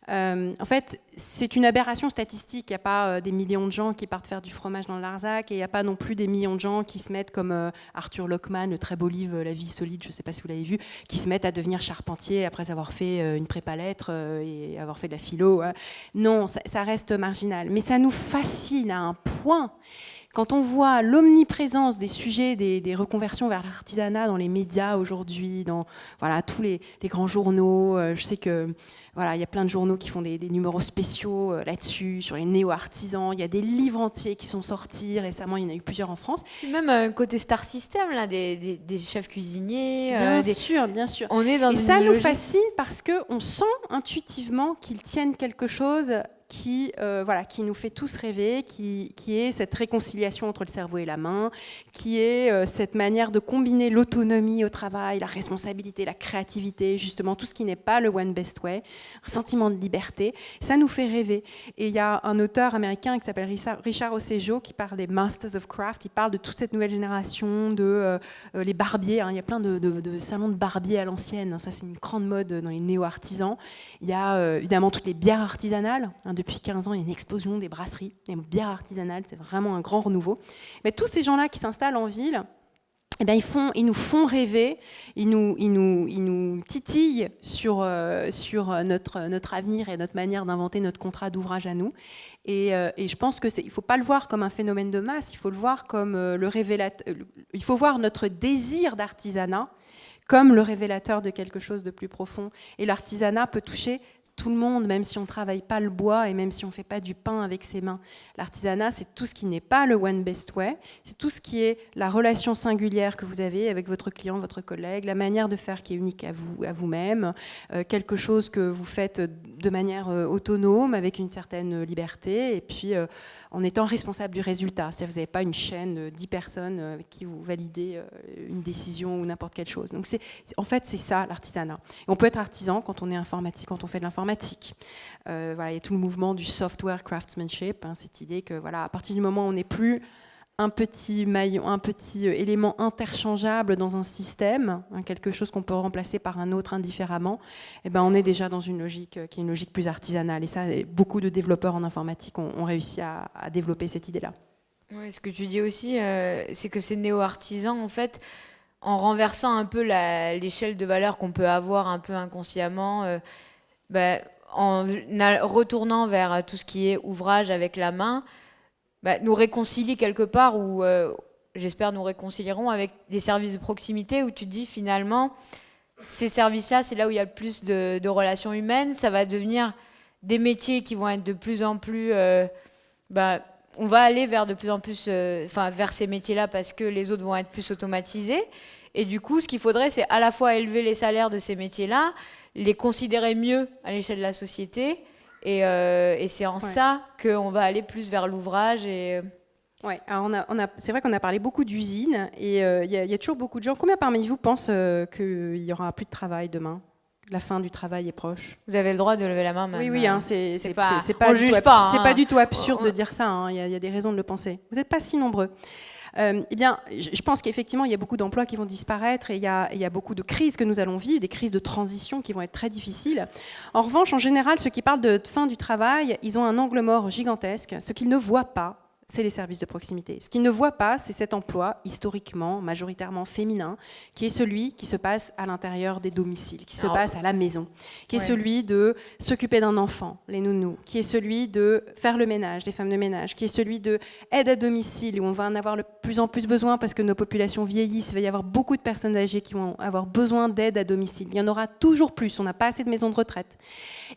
en fait, c'est une aberration statistique. Il n'y a pas des millions de gens qui partent faire du fromage dans le Larzac et il n'y a pas non plus des millions de gens qui se mettent comme Arthur Lockman, le très beau livre La vie solide, je ne sais pas si vous l'avez vu, qui se mettent à devenir charpentier après avoir fait une prépa lettres et avoir fait de la philo. Non, ça reste marginal. Mais ça nous fascine à un point. Quand on voit l'omniprésence des sujets, des reconversions vers l'artisanat dans les médias aujourd'hui, dans tous les grands journaux, je sais que il y a plein de journaux qui font des numéros spéciaux là-dessus, sur les néo-artisans. Il y a des livres entiers qui sont sortis. Récemment, il y en a eu plusieurs en France. Même côté Star System, là, des chefs cuisiniers. Bien sûr. On est dans et une ça logique... nous fascine parce qu'on sent intuitivement qu'ils tiennent quelque chose qui nous fait tous rêver, qui est cette réconciliation entre le cerveau et la main, qui est cette manière de combiner l'autonomie au travail, la responsabilité, la créativité, justement tout ce qui n'est pas le one best way, un sentiment de liberté. Ça nous fait rêver. Et il y a un auteur américain qui s'appelle Richard Osejo qui parle des Masters of Craft. Il parle de toute cette nouvelle génération, de les barbiers. Il y a plein de salons de barbiers à l'ancienne. Ça, c'est une grande mode dans les néo-artisans. Il y a évidemment toutes les bières artisanales. Depuis 15 ans, il y a une explosion des brasseries, des bières artisanales, c'est vraiment un grand renouveau. Mais tous ces gens-là qui s'installent en ville, eh bien, ils nous font rêver, ils nous titillent sur notre avenir et notre manière d'inventer notre contrat d'ouvrage à nous. Et je pense qu'il ne faut pas le voir comme un phénomène de masse, il faut le voir comme le révélateur. Il faut voir notre désir d'artisanat comme le révélateur de quelque chose de plus profond. Et l'artisanat peut toucher tout le monde, même si on ne travaille pas le bois et même si on ne fait pas du pain avec ses mains. L'artisanat, c'est tout ce qui n'est pas le one best way, c'est tout ce qui est la relation singulière que vous avez avec votre client, votre collègue, la manière de faire qui est unique à vous-même, quelque chose que vous faites de manière autonome, avec une certaine liberté, et puis en étant responsable du résultat. C'est-à-dire que vous n'avez pas une chaîne de 10 personnes avec qui vous validez une décision ou n'importe quelle chose. Donc en fait, c'est ça l'artisanat. Et on peut être artisan quand on est informatique, quand on fait de l'informatique. Il y a tout le mouvement du software craftsmanship, cette idée que à partir du moment où on n'est plus un petit maillon, un petit élément interchangeable dans un système, quelque chose qu'on peut remplacer par un autre indifféremment, on est déjà dans une logique qui est une logique plus artisanale. Et ça, beaucoup de développeurs en informatique ont réussi à développer cette idée-là. Oui, ce que tu dis aussi, c'est que ces néo-artisans, en fait, en renversant un peu l'échelle de valeur qu'on peut avoir un peu inconsciemment, en retournant vers tout ce qui est ouvrage avec la main, nous réconcilie quelque part, ou j'espère nous réconcilierons avec des services de proximité où tu te dis finalement, ces services-là, c'est là où il y a le plus de relations humaines, ça va devenir des métiers qui vont être de plus en plus... on va aller vers de plus en plus vers ces métiers-là parce que les autres vont être plus automatisés. Et du coup, ce qu'il faudrait, c'est à la fois élever les salaires de ces métiers-là, les considérer mieux à l'échelle de la société. Et c'est en ça qu'on va aller plus vers l'ouvrage. Ouais, alors c'est vrai qu'on a parlé beaucoup d'usines et il y a toujours beaucoup de gens. Combien parmi vous pensent qu'il n'y aura plus de travail demain ? La fin du travail est proche. Vous avez le droit de lever la main, même. Oui, c'est pas c'est pas du tout absurde de dire ça. Il y a des raisons de le penser. Vous n'êtes pas si nombreux. Je pense qu'effectivement, il y a beaucoup d'emplois qui vont disparaître et il y a beaucoup de crises que nous allons vivre, des crises de transition qui vont être très difficiles. En revanche, en général, ceux qui parlent de fin du travail, ils ont un angle mort gigantesque. Ce qu'ils ne voient pas, c'est les services de proximité. Ce qu'ils ne voient pas, c'est cet emploi historiquement, majoritairement féminin, qui est celui qui se passe à l'intérieur des domiciles, qui se passe à la maison, qui est celui de s'occuper d'un enfant, les nounous, qui est celui de faire le ménage, les femmes de ménage, qui est celui de aide à domicile, où on va en avoir de plus en plus besoin parce que nos populations vieillissent, il va y avoir beaucoup de personnes âgées qui vont avoir besoin d'aide à domicile. Il y en aura toujours plus, on n'a pas assez de maisons de retraite.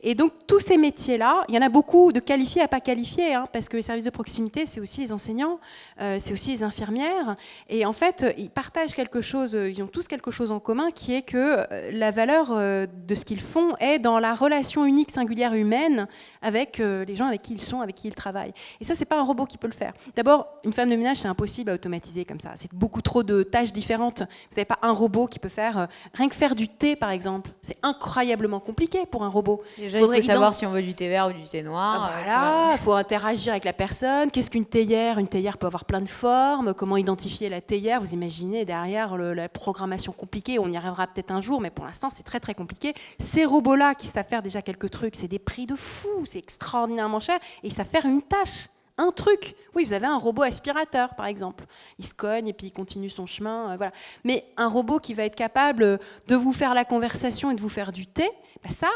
Et donc tous ces métiers-là, il y en a beaucoup de qualifiés à pas qualifiés, parce que les services de proximité, c'est aussi les enseignants, c'est aussi les infirmières. Et en fait, ils partagent quelque chose, ils ont tous quelque chose en commun, qui est que la valeur de ce qu'ils font est dans la relation unique, singulière, humaine avec les gens avec qui ils sont, avec qui ils travaillent. Et ça, c'est pas un robot qui peut le faire. D'abord, une femme de ménage, c'est impossible à automatiser comme ça. C'est beaucoup trop de tâches différentes. Vous n'avez pas un robot qui peut faire, rien que faire du thé, par exemple. C'est incroyablement compliqué pour un robot. Déjà, il faut savoir si on veut du thé vert ou du thé noir. Voilà, il faut interagir avec la personne. Qu'est-ce qu'une théière ? Une théière peut avoir plein de formes. Comment identifier la théière ? Vous imaginez derrière la programmation compliquée. On y arrivera peut-être un jour, mais pour l'instant, c'est très, très compliqué. Ces robots-là qui savent faire déjà quelques trucs, c'est des prix de fou. C'est extraordinairement cher. Et ils savent faire une tâche. Un truc. Oui, vous avez un robot aspirateur, par exemple. Il se cogne et puis il continue son chemin. Voilà. Mais un robot qui va être capable de vous faire la conversation et de vous faire du thé, ça,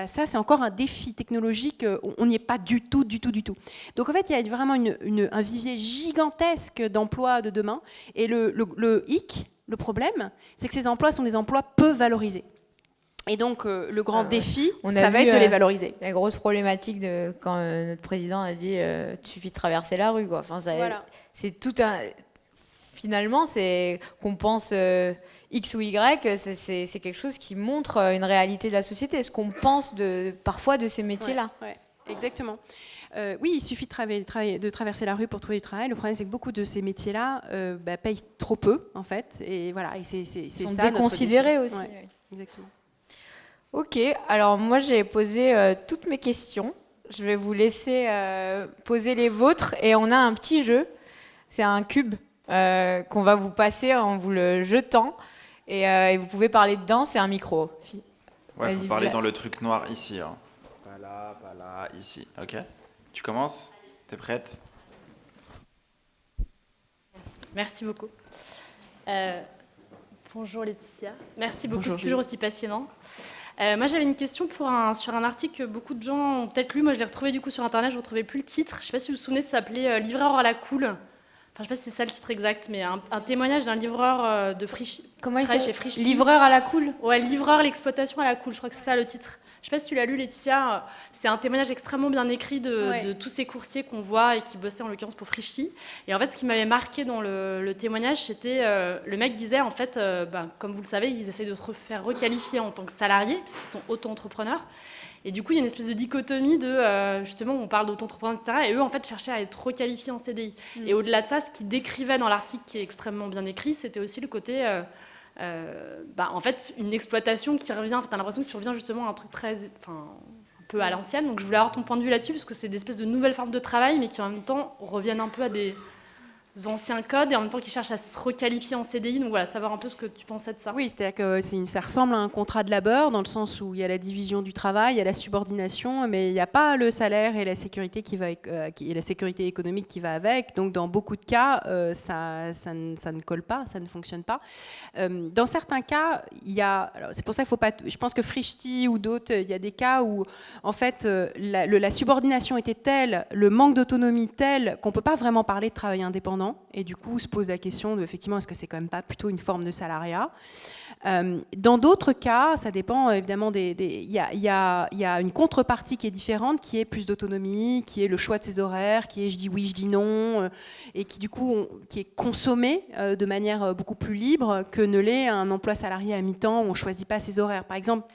c'est encore un défi technologique. On n'y est pas du tout. Donc, en fait, il y a vraiment un vivier gigantesque d'emplois de demain. Et le hic, le problème, c'est que ces emplois sont des emplois peu valorisés. Et donc, le grand défi, ça va être de les valoriser. La grosse problématique de quand notre président a dit il suffit de traverser la rue, quoi. Enfin, c'est tout un. Finalement, c'est qu'on pense X ou Y, c'est quelque chose qui montre une réalité de la société. Est-ce qu'on pense parfois de ces métiers-là ? Ouais, exactement. Oui, il suffit de traverser la rue pour trouver du travail. Le problème, c'est que beaucoup de ces métiers-là payent trop peu, en fait. Et voilà, et c'est Ils sont déconsidérés aussi. Ouais, exactement. Ok, alors moi j'ai posé toutes mes questions. Je vais vous laisser poser les vôtres et on a un petit jeu. C'est un cube qu'on va vous passer en vous le jetant et vous pouvez parler dedans, c'est un micro. Ouais, vous parlez dans le truc noir ici. Hein. Pas là, ici. Ok. Tu commences ? T'es prête ? Merci beaucoup. Bonjour Laetitia. Merci beaucoup, Bonjour, c'est toujours aussi passionnant. Moi, j'avais une question sur un article que beaucoup de gens ont peut-être lu. Moi, je l'ai retrouvé du coup sur Internet, je ne retrouvais plus le titre. Je ne sais pas si vous vous souvenez, ça s'appelait « Livreur à la cool ». Enfin, je ne sais pas si c'est ça le titre exact, mais un témoignage d'un livreur de Frichy. Comment il s'appelle ? Frichy. Livreur à la cool ? Ouais, livreur, l'exploitation à la cool, je crois que c'est ça le titre. Je ne sais pas si tu l'as lu, Laetitia. C'est un témoignage extrêmement bien écrit de tous ces coursiers qu'on voit et qui bossaient en l'occurrence pour Frichy. Et en fait, ce qui m'avait marqué dans le témoignage, c'était le mec disait en fait, comme vous le savez, ils essayent de se faire requalifier en tant que salariés, puisqu'ils sont auto-entrepreneurs. Et du coup, il y a une espèce de dichotomie de, justement, on parle d'auto-entrepreneurs, etc. Et eux, en fait, cherchaient à être requalifiés en CDI. Et au-delà de ça, ce qu'ils décrivaient dans l'article, qui est extrêmement bien écrit, c'était aussi le côté... en fait, une exploitation qui revient, tu as l'impression que tu reviens justement à un truc un peu à l'ancienne. Donc je voulais avoir ton point de vue là-dessus, parce que c'est des espèces de nouvelles formes de travail, mais qui en même temps reviennent un peu à des anciens codes et en même temps qui cherchent à se requalifier en CDI. Donc voilà, savoir un peu ce que tu pensais de ça. Oui, c'est-à-dire que ça ressemble à un contrat de labeur dans le sens où il y a la division du travail, il y a la subordination, mais il n'y a pas le salaire et la sécurité et la sécurité économique qui va avec. Donc dans beaucoup de cas, ça ne colle pas, ça ne fonctionne pas. Dans certains cas, c'est pour ça qu'il faut pas. Je pense que Frichy ou d'autres, il y a des cas où en fait la subordination était telle, le manque d'autonomie tel qu'on peut pas vraiment parler de travail indépendant. Et du coup, se pose la question de, effectivement, est-ce que c'est quand même pas plutôt une forme de salariat ? Dans d'autres cas, ça dépend évidemment il y a une contrepartie qui est différente, qui est plus d'autonomie, qui est le choix de ses horaires, qui est je dis oui, je dis non, et qui du coup qui est consommé de manière beaucoup plus libre que ne l'est un emploi salarié à mi-temps où on choisit pas ses horaires. Par exemple,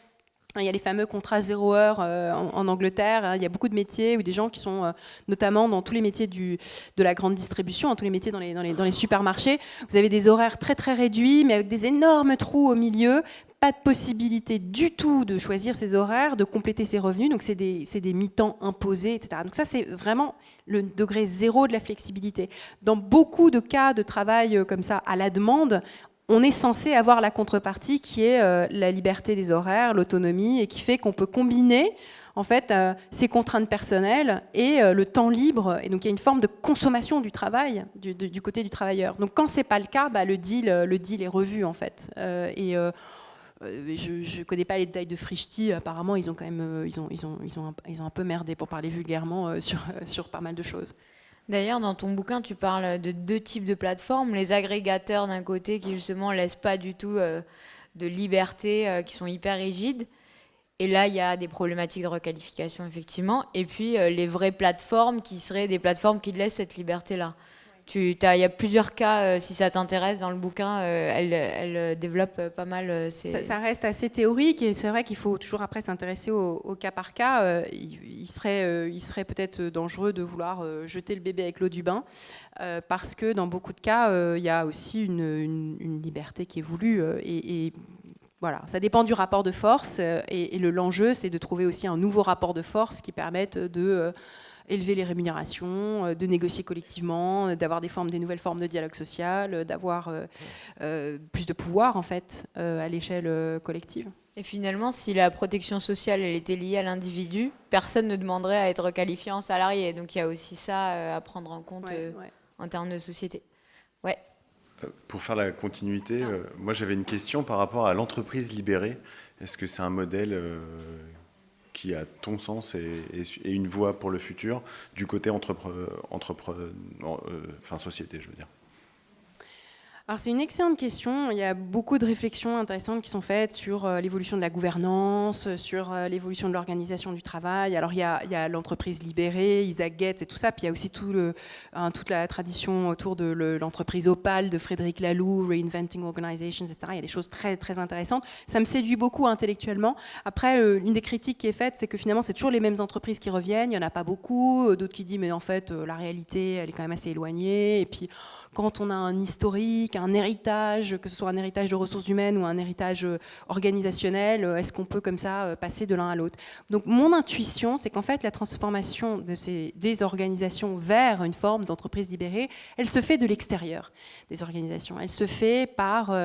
il y a les fameux contrats 0 heure en Angleterre. Il y a beaucoup de métiers où des gens qui sont notamment dans tous les métiers de la grande distribution, tous les métiers dans les supermarchés. Vous avez des horaires très très réduits, mais avec des énormes trous au milieu. Pas de possibilité du tout de choisir ses horaires, de compléter ses revenus. Donc c'est des mi-temps imposés, etc. Donc ça c'est vraiment le degré zéro de la flexibilité. Dans beaucoup de cas de travail comme ça à la demande, on est censé avoir la contrepartie qui est la liberté des horaires, l'autonomie, et qui fait qu'on peut combiner en fait, ses contraintes personnelles et le temps libre. Et donc, il y a une forme de consommation du travail du côté du travailleur. Donc, quand c'est pas le cas, le deal est revu, en fait. Je ne connais pas les détails de Frishti. Apparemment, ils ont quand même, ils ont un peu merdé, pour parler vulgairement, sur pas mal de choses. D'ailleurs, dans ton bouquin, tu parles de 2 types de plateformes. Les agrégateurs d'un côté qui justement laissent pas du tout de liberté, qui sont hyper rigides. Et là, il y a des problématiques de requalification, effectivement. Et puis, les vraies plateformes qui seraient des plateformes qui laissent cette liberté-là. Il y a plusieurs cas, si ça t'intéresse, dans le bouquin, elle développe pas mal ça reste assez théorique, et c'est vrai qu'il faut toujours après s'intéresser au cas par cas. Il serait peut-être dangereux de vouloir jeter le bébé avec l'eau du bain, parce que dans beaucoup de cas, il y a aussi une liberté qui est voulue. Et voilà, ça dépend du rapport de force, et l'enjeu, c'est de trouver aussi un nouveau rapport de force qui permette de élever les rémunérations, de négocier collectivement, d'avoir des nouvelles formes de dialogue social, d'avoir plus de pouvoir, en fait, à l'échelle collective. Et finalement, si la protection sociale elle était liée à l'individu, personne ne demanderait à être requalifié en salarié. Donc il y a aussi ça à prendre en compte en termes de société. Ouais. Pour faire la continuité, moi j'avais une question par rapport à l'entreprise libérée. Est-ce que c'est un modèle qui a ton sens et une voie pour le futur du côté société, je veux dire? Alors c'est une excellente question. Il y a beaucoup de réflexions intéressantes qui sont faites sur l'évolution de la gouvernance, sur l'évolution de l'organisation du travail. Alors il y a l'entreprise libérée, Isaac Getz et tout ça, puis il y a aussi toute la tradition autour de l'entreprise Opale de Frédéric Laloux, Reinventing Organizations, etc. Il y a des choses très, très intéressantes. Ça me séduit beaucoup intellectuellement. Après, une des critiques qui est faite, c'est que finalement c'est toujours les mêmes entreprises qui reviennent. Il n'y en a pas beaucoup. D'autres qui disent mais en fait la réalité elle est quand même assez éloignée. Et puis quand on a un historique, un héritage, que ce soit un héritage de ressources humaines ou un héritage organisationnel, est-ce qu'on peut comme ça passer de l'un à l'autre? Donc mon intuition, c'est qu'en fait la transformation des organisations vers une forme d'entreprise libérée, elle se fait de l'extérieur des organisations. Elle se fait par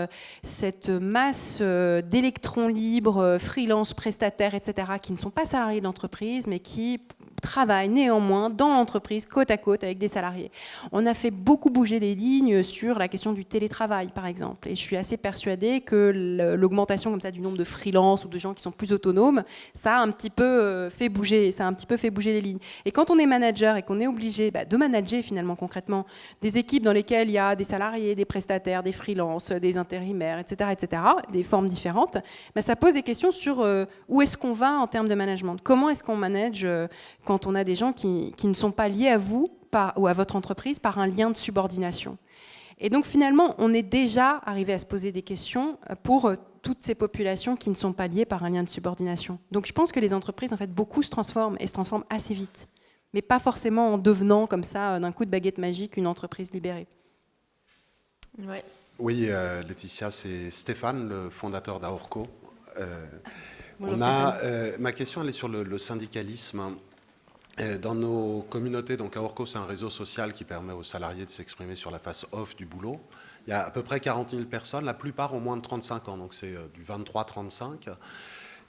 cette masse d'électrons libres, freelance, prestataires, etc., qui ne sont pas salariés de l'entreprise, mais qui travaillent néanmoins dans l'entreprise côte à côte avec des salariés. On a fait beaucoup bouger les lignes sur la question du télétravail, par exemple. Et je suis assez persuadée que l'augmentation comme ça du nombre de freelance ou de gens qui sont plus autonomes, ça a un petit peu fait bouger les lignes. Et quand on est manager et qu'on est obligé de manager finalement concrètement des équipes dans lesquelles il y a des salariés, des prestataires, des freelances, des intérimaires, etc., des formes différentes, ça pose des questions sur où est-ce qu'on va en termes de management. Comment est-ce qu'on manage quand on a des gens qui ne sont pas liés à vous ou à votre entreprise par un lien de subordination. Et donc finalement, on est déjà arrivé à se poser des questions pour toutes ces populations qui ne sont pas liées par un lien de subordination. Donc je pense que les entreprises, en fait, beaucoup se transforment et se transforment assez vite, mais pas forcément en devenant comme ça, d'un coup de baguette magique, une entreprise libérée. Ouais. Oui, Laetitia, c'est Stéphane, le fondateur d'Aorco. Bonjour, ma question, elle est sur le syndicalisme. Dans nos communautés, donc Aorco, c'est un réseau social qui permet aux salariés de s'exprimer sur la face off du boulot. Il y a à peu près 40 000 personnes, la plupart ont moins de 35 ans, donc c'est du 23-35.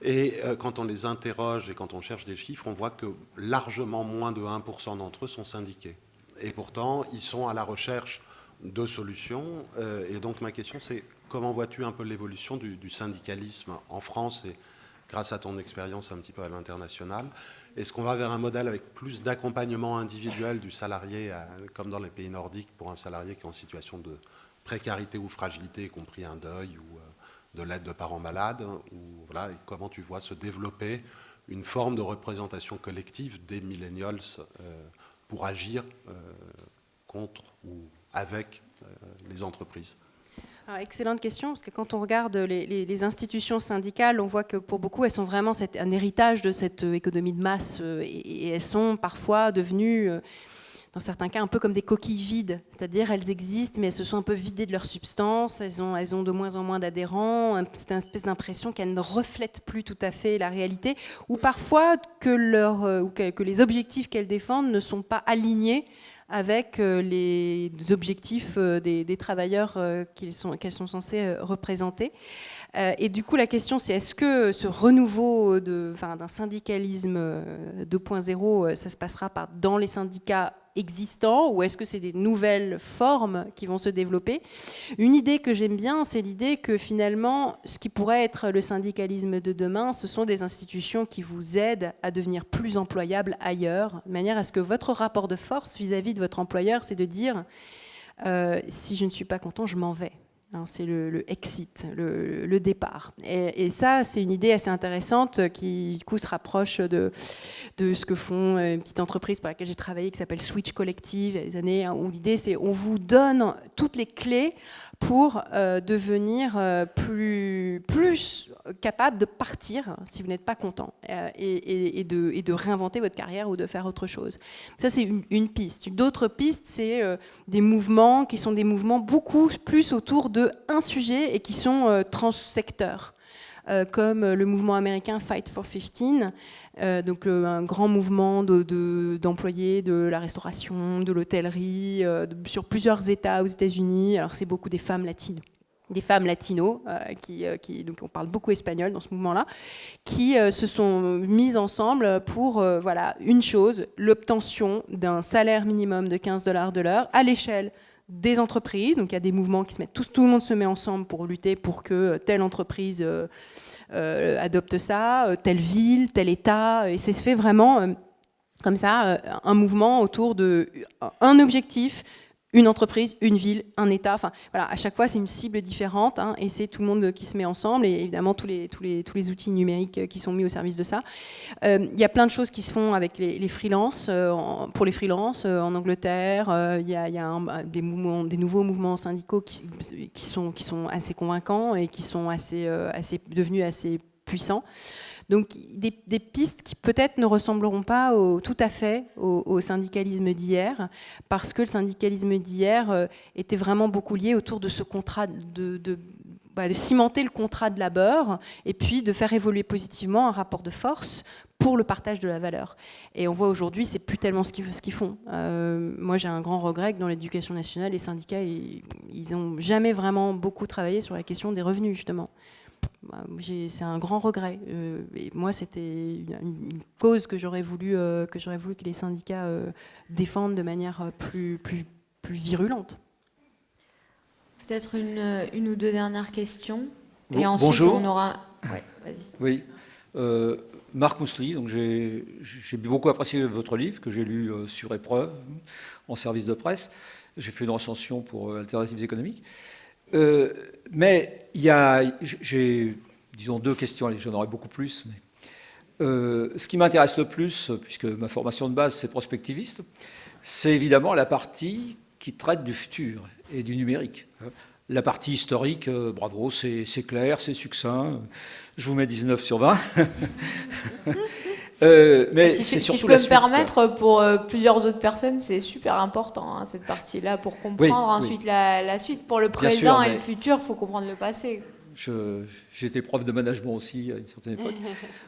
Et quand on les interroge et quand on cherche des chiffres, on voit que largement moins de 1% d'entre eux sont syndiqués. Et pourtant, ils sont à la recherche de solutions. Et donc ma question, c'est comment vois-tu un peu l'évolution du syndicalisme en France et grâce à ton expérience un petit peu à l'international? Est-ce qu'on va vers un modèle avec plus d'accompagnement individuel du salarié, comme dans les pays nordiques, pour un salarié qui est en situation de précarité ou fragilité, y compris un deuil ou de l'aide de parents malades, ou, voilà, et comment tu vois se développer une forme de représentation collective des millennials pour agir contre ou avec les entreprises? Alors, excellente question, parce que quand on regarde les institutions syndicales, on voit que pour beaucoup, elles sont vraiment un héritage de cette économie de masse, et elles sont parfois devenues, dans certains cas, un peu comme des coquilles vides. C'est-à-dire, elles existent, mais elles se sont un peu vidées de leur substance, elles ont de moins en moins d'adhérents, c'est une espèce d'impression qu'elles ne reflètent plus tout à fait la réalité, ou parfois que les objectifs qu'elles défendent ne sont pas alignés avec les objectifs des travailleurs qu'elles sont censées représenter. Et du coup, la question, c'est est-ce que ce renouveau d'un syndicalisme 2.0, ça se passera dans les syndicats existants, ou est-ce que c'est des nouvelles formes qui vont se développer? Une idée que j'aime bien, c'est l'idée que finalement, ce qui pourrait être le syndicalisme de demain, ce sont des institutions qui vous aident à devenir plus employables ailleurs, de manière à ce que votre rapport de force vis-à-vis de votre employeur, c'est de dire si je ne suis pas content, je m'en vais. C'est le exit, le départ. Et ça, c'est une idée assez intéressante qui, du coup, se rapproche de ce que font une petite entreprise pour laquelle j'ai travaillé qui s'appelle Switch Collective, il y a des années, où l'idée, c'est on vous donne toutes les clés pour devenir plus capable de partir si vous n'êtes pas content et de réinventer votre carrière ou de faire autre chose. Ça, c'est une piste. D'autres pistes, c'est des mouvements qui sont des mouvements beaucoup plus autour d'un sujet et qui sont transsecteurs. Comme le mouvement américain Fight for 15, donc un grand mouvement d'employés de la restauration, de l'hôtellerie, sur plusieurs États aux États-Unis. Alors c'est beaucoup des femmes latines. Des femmes latinos, donc on parle beaucoup espagnol dans ce mouvement-là, qui se sont mises ensemble pour une chose, l'obtention d'un salaire minimum de $15 de l'heure à l'échelle des entreprises. Donc il y a des mouvements qui se mettent, tout le monde se met ensemble pour lutter pour que telle entreprise adopte ça, telle ville, tel État, et c'est fait vraiment comme ça, un mouvement autour d'un objectif, une entreprise, une ville, un État. Enfin, voilà, à chaque fois, c'est une cible différente, et c'est tout le monde qui se met ensemble, et évidemment tous les outils numériques qui sont mis au service de ça. Il y a plein de choses qui se font avec les freelances, pour les freelances en Angleterre. Il y a des nouveaux mouvements syndicaux qui sont assez convaincants et qui sont devenus assez puissants. Donc des pistes qui peut-être ne ressembleront pas tout à fait au syndicalisme d'hier, parce que le syndicalisme d'hier était vraiment beaucoup lié autour de ce contrat de cimenter le contrat de labeur et puis de faire évoluer positivement un rapport de force pour le partage de la valeur. Et on voit aujourd'hui, c'est plus tellement ce qu'ils font. Moi, j'ai un grand regret que dans l'éducation nationale, les syndicats, ils n'ont jamais vraiment beaucoup travaillé sur la question des revenus, justement. C'est un grand regret. Et moi, c'était une cause que j'aurais voulu que les syndicats défendent de manière plus virulente. Peut-être une ou deux dernières questions. Bon, et ensuite, bonjour. on aura... Ouais, vas-y. Oui. Marc Moussery, donc j'ai beaucoup apprécié votre livre que j'ai lu sur Épreuve, en service de presse. J'ai fait une recension pour Alternatives économiques. Mais j'ai, disons, deux questions, j'en aurais beaucoup plus. Mais, ce qui m'intéresse le plus, puisque ma formation de base, c'est prospectiviste, c'est évidemment la partie qui traite du futur et du numérique. La partie historique, bravo, c'est clair, c'est succinct. Je vous mets 19 sur 20. Mais c'est surtout si je peux me permettre, pour plusieurs autres personnes, c'est super important, cette partie-là, pour comprendre ensuite la suite. Pour le présent et le futur, il faut comprendre le passé. J'étais prof de management aussi à une certaine époque.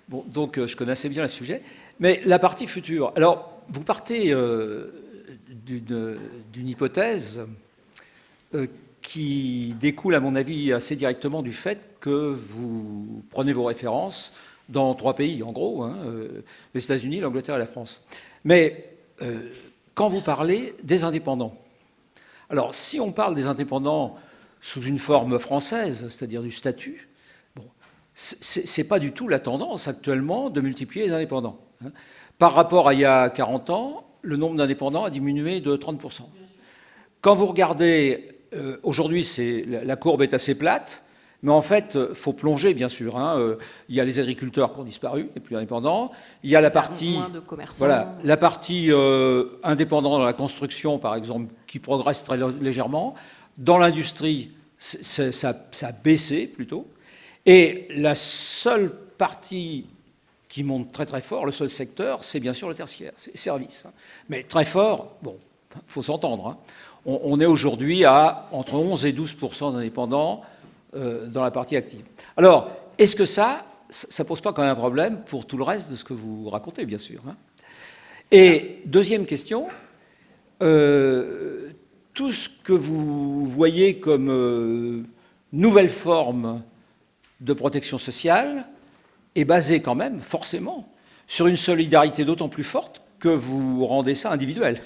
Bon, donc je connais assez bien le sujet. Mais la partie future, alors vous partez d'une hypothèse qui découle, à mon avis, assez directement du fait que vous prenez vos références dans 3 pays, en gros, les États-Unis, l'Angleterre et la France. Mais quand vous parlez des indépendants, alors si on parle des indépendants sous une forme française, c'est-à-dire du statut, bon, c'est pas du tout la tendance actuellement de multiplier les indépendants. Par rapport à il y a 40 ans, le nombre d'indépendants a diminué de 30%. Quand vous regardez, aujourd'hui, la courbe est assez plate, mais en fait, il faut plonger, bien sûr. Il y a les agriculteurs qui ont disparu, les plus indépendants. Il y a la partie, la partie indépendante dans la construction, par exemple, qui progresse très légèrement. Dans l'industrie, ça a baissé plutôt. Et la seule partie qui monte très très fort, le seul secteur, c'est bien sûr le tertiaire, c'est les services. Mais très fort, bon, il faut s'entendre. On est aujourd'hui à entre 11 et 12% d'indépendants dans la partie active. Alors, est-ce que ça pose pas quand même un problème pour tout le reste de ce que vous racontez, bien sûr. Et deuxième question, tout ce que vous voyez comme nouvelle forme de protection sociale est basé quand même, forcément, sur une solidarité d'autant plus forte que vous rendez ça individuel,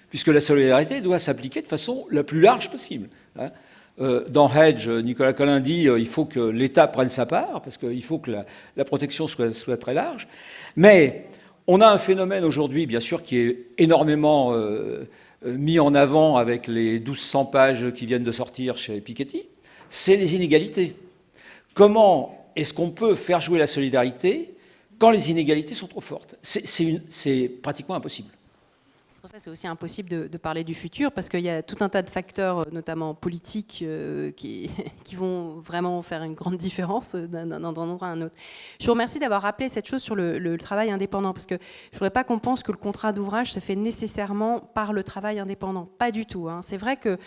puisque la solidarité doit s'appliquer de façon la plus large possible. Dans Hedge, Nicolas Colin dit il faut que l'État prenne sa part, parce qu'il faut que la protection soit très large. Mais on a un phénomène aujourd'hui, bien sûr, qui est énormément mis en avant avec les 1200 pages qui viennent de sortir chez Piketty, c'est les inégalités. Comment est-ce qu'on peut faire jouer la solidarité quand les inégalités sont trop fortes? C'est pratiquement impossible. C'est pour ça que c'est aussi impossible de parler du futur, parce qu'il y a tout un tas de facteurs, notamment politiques, qui vont vraiment faire une grande différence d'un endroit à un autre. Je vous remercie d'avoir rappelé cette chose sur le travail indépendant, parce que je ne voudrais pas qu'on pense que le contrat d'ouvrage se fait nécessairement par le travail indépendant. Pas du tout. C'est vrai que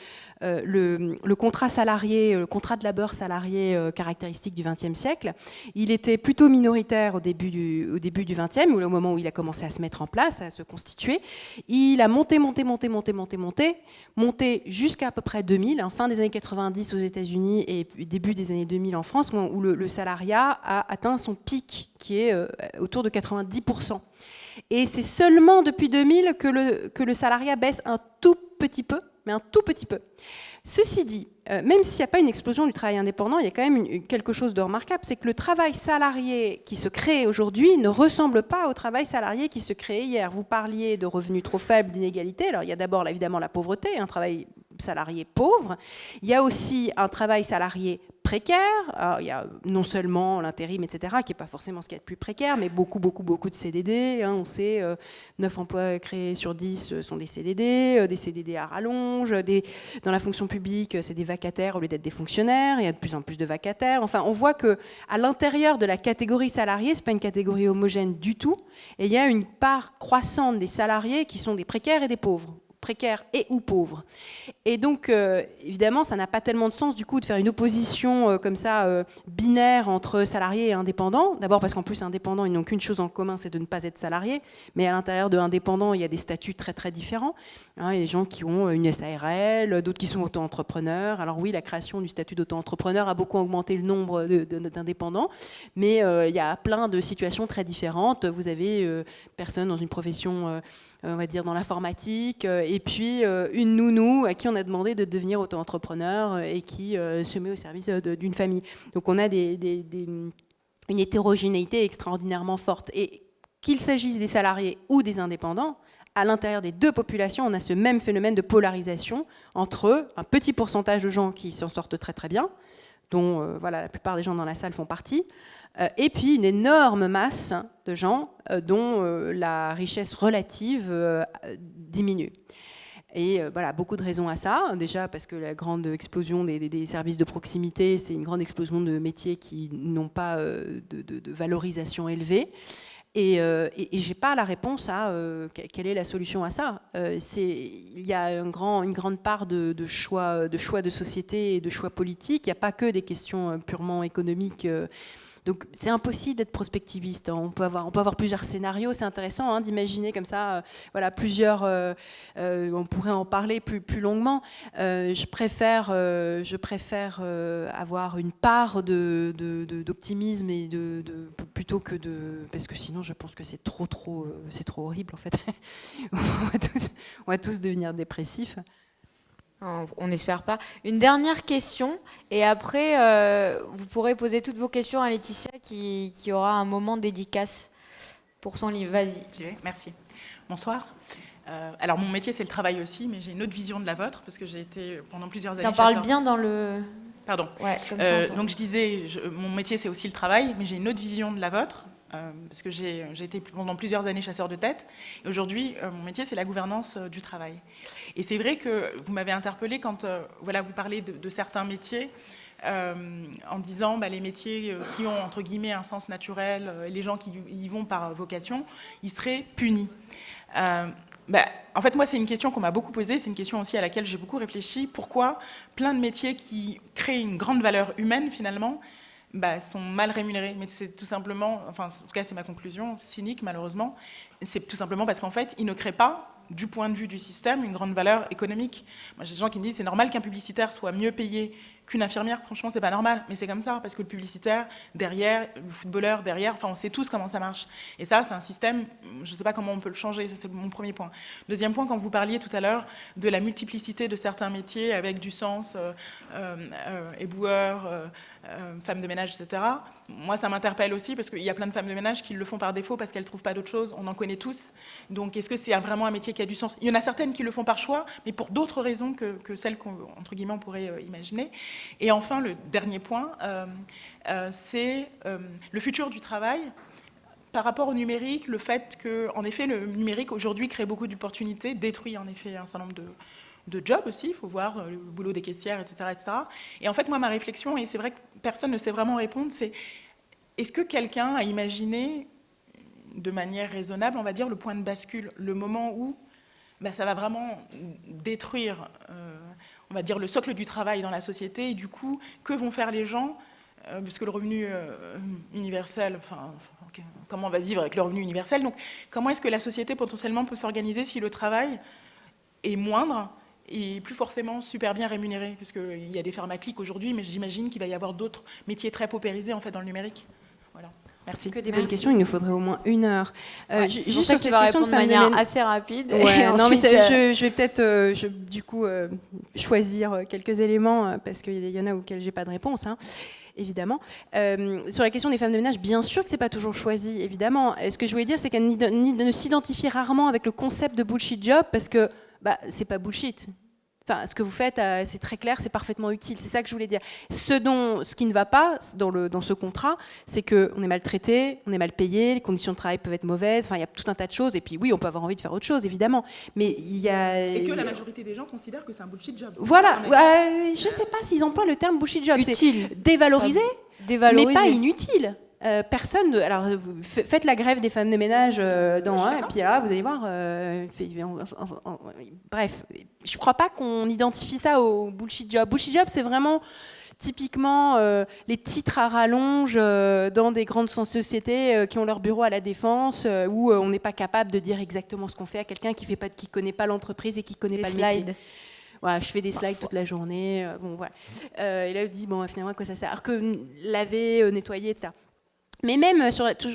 le contrat salarié, le contrat de labeur salarié caractéristique du XXe siècle, il était plutôt minoritaire au début du XXe, au moment où il a commencé à se mettre en place, à se constituer. Il a monté jusqu'à à peu près 2000, fin des années 90 aux États-Unis et début des années 2000 en France, où le salariat a atteint son pic, qui est autour de 90%. Et c'est seulement depuis 2000 que le salariat baisse un tout petit peu, mais un tout petit peu. Ceci dit, même s'il n'y a pas une explosion du travail indépendant, il y a quand même quelque chose de remarquable, c'est que le travail salarié qui se crée aujourd'hui ne ressemble pas au travail salarié qui se créait hier. Vous parliez de revenus trop faibles, d'inégalités. Alors il y a d'abord évidemment la pauvreté, un travail salarié pauvre. Il y a aussi un travail salarié précaire. Alors, il y a non seulement l'intérim, etc., qui n'est pas forcément ce qu'il y a de plus précaire, mais beaucoup de CDD. On sait 9 emplois créés sur 10 sont des CDD à rallonge. Dans la fonction publique, c'est des vacataires au lieu d'être des fonctionnaires. Il y a de plus en plus de vacataires. Enfin, on voit qu'à l'intérieur de la catégorie salariée, ce n'est pas une catégorie homogène du tout. Et il y a une part croissante des salariés qui sont des précaires et des pauvres. Précaires et ou pauvres. Et donc, évidemment, ça n'a pas tellement de sens, du coup, de faire une opposition comme ça, binaire entre salariés et indépendants. D'abord parce qu'en plus, indépendants, ils n'ont qu'une chose en commun, c'est de ne pas être salariés. Mais à l'intérieur de indépendants, il y a des statuts très, très différents. Il y a des gens qui ont une SARL, d'autres qui sont auto-entrepreneurs. Alors oui, la création du statut d'auto-entrepreneur a beaucoup augmenté le nombre d'indépendants. Mais il y a plein de situations très différentes. Vous avez personne dans une profession... on va dire dans l'informatique, et puis une nounou à qui on a demandé de devenir auto-entrepreneur et qui se met au service d'une famille. Donc on a une hétérogénéité extraordinairement forte. Et qu'il s'agisse des salariés ou des indépendants, à l'intérieur des deux populations, on a ce même phénomène de polarisation entre un petit pourcentage de gens qui s'en sortent très très bien, dont la plupart des gens dans la salle font partie, et puis une énorme masse de gens dont la richesse relative diminue. Et beaucoup de raisons à ça. Déjà parce que la grande explosion des services de proximité, c'est une grande explosion de métiers qui n'ont pas de valorisation élevée. Et je n'ai pas la réponse à quelle est la solution à ça. Il y a une grande part de choix de société et de choix politiques. Il n'y a pas que des questions purement économiques. Donc c'est impossible d'être prospectiviste. On peut avoir plusieurs scénarios. C'est intéressant d'imaginer comme ça, plusieurs. On pourrait en parler plus longuement. Je préfère avoir une part d'optimisme et plutôt que parce que sinon je pense que c'est trop horrible en fait. on va tous devenir dépressifs. On n'espère pas. Une dernière question, et après, vous pourrez poser toutes vos questions à Laetitia qui aura un moment dédicace pour son livre. Vas-y. Merci. Bonsoir. Alors, mon métier, c'est le travail aussi, mais j'ai une autre vision de la vôtre, parce que j'ai été pendant plusieurs années... T'en parles bien dans le... Pardon. Ouais, comme ça, donc, je disais, mon métier, c'est aussi le travail, mais j'ai une autre vision de la vôtre, parce que j'ai été pendant plusieurs années chasseur de tête. Et aujourd'hui, mon métier, c'est la gouvernance du travail. Et c'est vrai que vous m'avez interpellée quand vous parlez de certains métiers, en disant les métiers qui ont, entre guillemets, un sens naturel, les gens qui y vont par vocation, ils seraient punis. En fait, moi, c'est une question qu'on m'a beaucoup posée, c'est une question aussi à laquelle j'ai beaucoup réfléchi. Pourquoi plein de métiers qui créent une grande valeur humaine, finalement, sont mal rémunérés? Mais c'est tout simplement, en tout cas, c'est ma conclusion, cynique, malheureusement, c'est tout simplement parce qu'en fait, ils ne créent pas du point de vue du système, une grande valeur économique. Moi, j'ai des gens qui me disent c'est normal qu'un publicitaire soit mieux payé qu'une infirmière. Franchement, c'est pas normal, mais c'est comme ça, parce que le publicitaire, derrière, le footballeur, derrière, enfin, on sait tous comment ça marche. Et ça, c'est un système, je ne sais pas comment on peut le changer, ça c'est mon premier point. Deuxième point, quand vous parliez tout à l'heure de la multiplicité de certains métiers avec du sens, éboueur, femmes de ménage, etc., moi, ça m'interpelle aussi, parce qu'il y a plein de femmes de ménage qui le font par défaut parce qu'elles ne trouvent pas d'autre chose, on en connaît tous. Donc, est-ce que c'est vraiment un métier qui a du sens? Il y en a certaines qui le font par choix, mais pour d'autres raisons que celles qu'entre guillemets, on pourrait imaginer. Et enfin, le dernier point, c'est le futur du travail. Par rapport au numérique, le fait que, en effet, le numérique aujourd'hui crée beaucoup d'opportunités, détruit en effet un certain nombre de jobs aussi, il faut voir le boulot des caissières, etc., etc. Et en fait, moi, ma réflexion, et c'est vrai que personne ne sait vraiment répondre, c'est est-ce que quelqu'un a imaginé, de manière raisonnable, on va dire, le point de bascule, le moment où ça va vraiment détruire, on va dire, le socle du travail dans la société, et du coup, que vont faire les gens, puisque le revenu universel, comment on va vivre avec le revenu universel, donc comment est-ce que la société potentiellement peut s'organiser si le travail est moindre et plus forcément super bien rémunéré, puisqu'il y a des pharmacliques aujourd'hui, mais j'imagine qu'il va y avoir d'autres métiers très paupérisés en fait dans le numérique. Voilà. Merci. Que des bonnes questions, il nous faudrait au moins 1 heure. Juste sur cette question de manière assez rapide. Ouais, et non, mais ensuite, je vais peut-être du coup choisir quelques éléments parce qu'il y en a auxquels j'ai pas de réponse. Évidemment. Sur la question des femmes de ménage, bien sûr que c'est pas toujours choisi, évidemment. Ce que je voulais dire, c'est qu'elles ne s'identifient rarement avec le concept de bullshit job parce que c'est pas bullshit. Enfin, ce que vous faites, c'est très clair, c'est parfaitement utile. C'est ça que je voulais dire. Ce qui ne va pas dans ce contrat, c'est qu'on est maltraité, on est mal payé, les conditions de travail peuvent être mauvaises. Enfin, il y a tout un tas de choses. Et puis, oui, on peut avoir envie de faire autre chose, évidemment. Mais il y a... Et que la majorité des gens considèrent que c'est un bullshit job. Voilà. Je ne sais pas s'ils emploient le terme bullshit job. Utile. C'est dévalorisé, Dévalorisé, mais pas inutile. Personne. Alors, faites la grève des femmes de ménage et puis là, vous allez voir. Bref, je ne crois pas qu'on identifie ça au bullshit job. Bullshit job, c'est vraiment typiquement les titres à rallonge dans des grandes sociétés qui ont leur bureau à la Défense, où on n'est pas capable de dire exactement ce qu'on fait à quelqu'un qui ne connaît pas l'entreprise et qui ne connaît pas le métier. Voilà, je fais des slides toute la journée. Voilà. Et là, je dis, finalement, à quoi ça sert? Alors que laver, nettoyer, etc. Mais même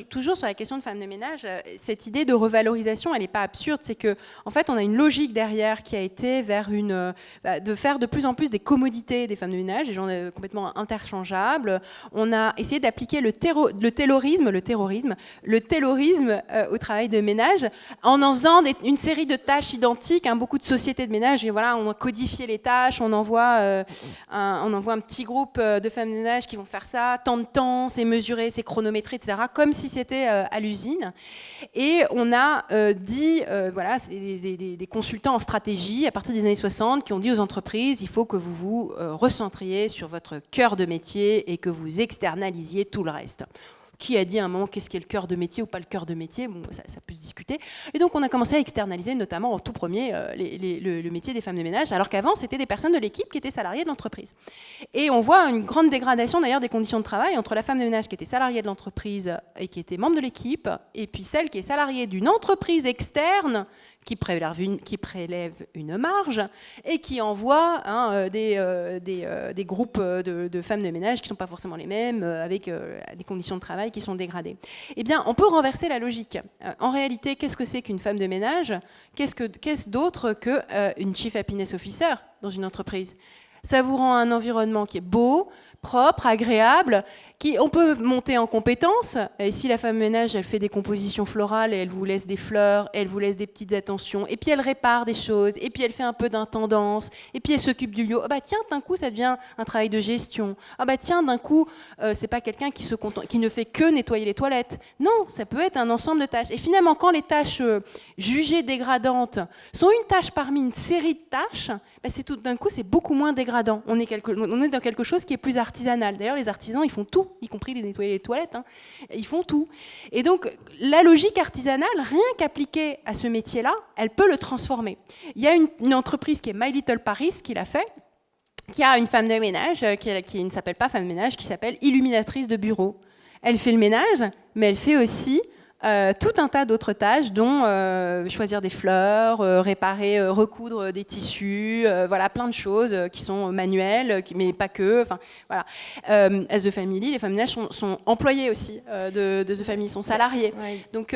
toujours sur la question de femmes de ménage, cette idée de revalorisation, elle n'est pas absurde. C'est que, en fait, on a une logique derrière qui a été vers de faire de plus en plus des commodités des femmes de ménage, des gens complètement interchangeables. On a essayé d'appliquer le taylorisme au travail de ménage en faisant une série de tâches identiques. Beaucoup de sociétés de ménage, et voilà, on a codifié les tâches, on envoie un petit groupe de femmes de ménage qui vont faire ça, tant de temps, c'est mesuré, c'est chronométré, etc., comme si c'était à l'usine. Et on a voilà, c'est des consultants en stratégie à partir des années 60 qui ont dit aux entreprises, il faut que vous vous recentriez sur votre cœur de métier et que vous externalisiez tout le reste. Qui a dit à un moment qu'est-ce qu'est le cœur de métier ou pas le cœur de métier, ça peut se discuter. Et donc on a commencé à externaliser notamment en tout premier le métier des femmes de ménage, alors qu'avant c'était des personnes de l'équipe qui étaient salariées de l'entreprise. Et on voit une grande dégradation d'ailleurs des conditions de travail entre la femme de ménage qui était salariée de l'entreprise et qui était membre de l'équipe, et puis celle qui est salariée d'une entreprise externe qui prélève une marge et qui envoie des groupes de femmes de ménage qui ne sont pas forcément les mêmes, avec des conditions de travail qui sont dégradées. Eh bien, on peut renverser la logique. En réalité, qu'est-ce que c'est qu'une femme de ménage? Qu'est-ce d'autre qu'une Chief Happiness Officer dans une entreprise? Ça vous rend un environnement qui est beau, propre, agréable, on peut monter en compétences. Et si la femme ménage, elle fait des compositions florales, et elle vous laisse des fleurs, elle vous laisse des petites attentions, et puis elle répare des choses, et puis elle fait un peu d'intendance, et puis elle s'occupe du lieu. Tiens, d'un coup, ça devient un travail de gestion. Tiens, d'un coup, c'est pas quelqu'un qui ne fait que nettoyer les toilettes. Non, ça peut être un ensemble de tâches. Et finalement, quand les tâches jugées dégradantes sont une tâche parmi une série de tâches, tout d'un coup, c'est beaucoup moins dégradant. On est dans quelque chose qui est plus artisanal. D'ailleurs, les artisans, ils font tout, y compris les nettoyer les toilettes. Ils font tout. Et donc, la logique artisanale, rien qu'appliquée à ce métier-là, elle peut le transformer. Il y a une entreprise qui est My Little Paris qui l'a fait, qui a une femme de ménage qui ne s'appelle pas femme de ménage, qui s'appelle illuminatrice de bureau. Elle fait le ménage, mais elle fait aussi tout un tas d'autres tâches, dont choisir des fleurs, réparer, recoudre des tissus, voilà, plein de choses qui sont manuelles, mais pas que. Enfin, voilà. As The Family, les femmes de ménage sont employées aussi de The Family, sont salariées. Ouais. Donc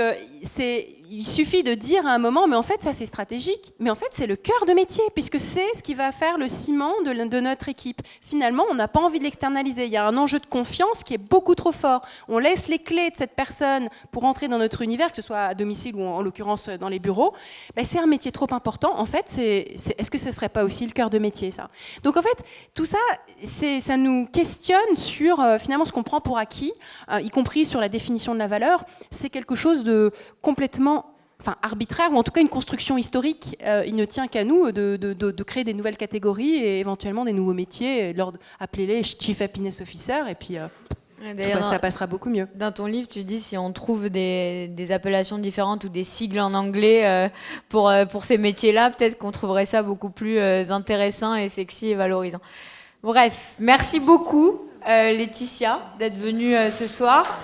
il suffit de dire à un moment, mais en fait ça c'est stratégique, mais en fait c'est le cœur de métier, puisque c'est ce qui va faire le ciment de notre équipe. Finalement, on n'a pas envie de l'externaliser. Il y a un enjeu de confiance qui est beaucoup trop fort. On laisse les clés de cette personne pour entrer dans notre univers, que ce soit à domicile ou en l'occurrence dans les bureaux. Ben, c'est un métier trop important. En fait, est-ce que ce ne serait pas aussi le cœur de métier, ça? Donc en fait, tout ça, ça nous questionne sur finalement ce qu'on prend pour acquis, y compris sur la définition de la valeur. C'est quelque chose de complètement arbitraire, ou en tout cas une construction historique. Il ne tient qu'à nous de créer des nouvelles catégories et éventuellement des nouveaux métiers, appelez-les Chief Happiness Officer, et puis ça passera beaucoup mieux. Dans ton livre, tu dis si on trouve des appellations différentes ou des sigles en anglais pour ces métiers-là, peut-être qu'on trouverait ça beaucoup plus intéressant et sexy et valorisant. Bref, merci beaucoup Laetitia d'être venue ce soir.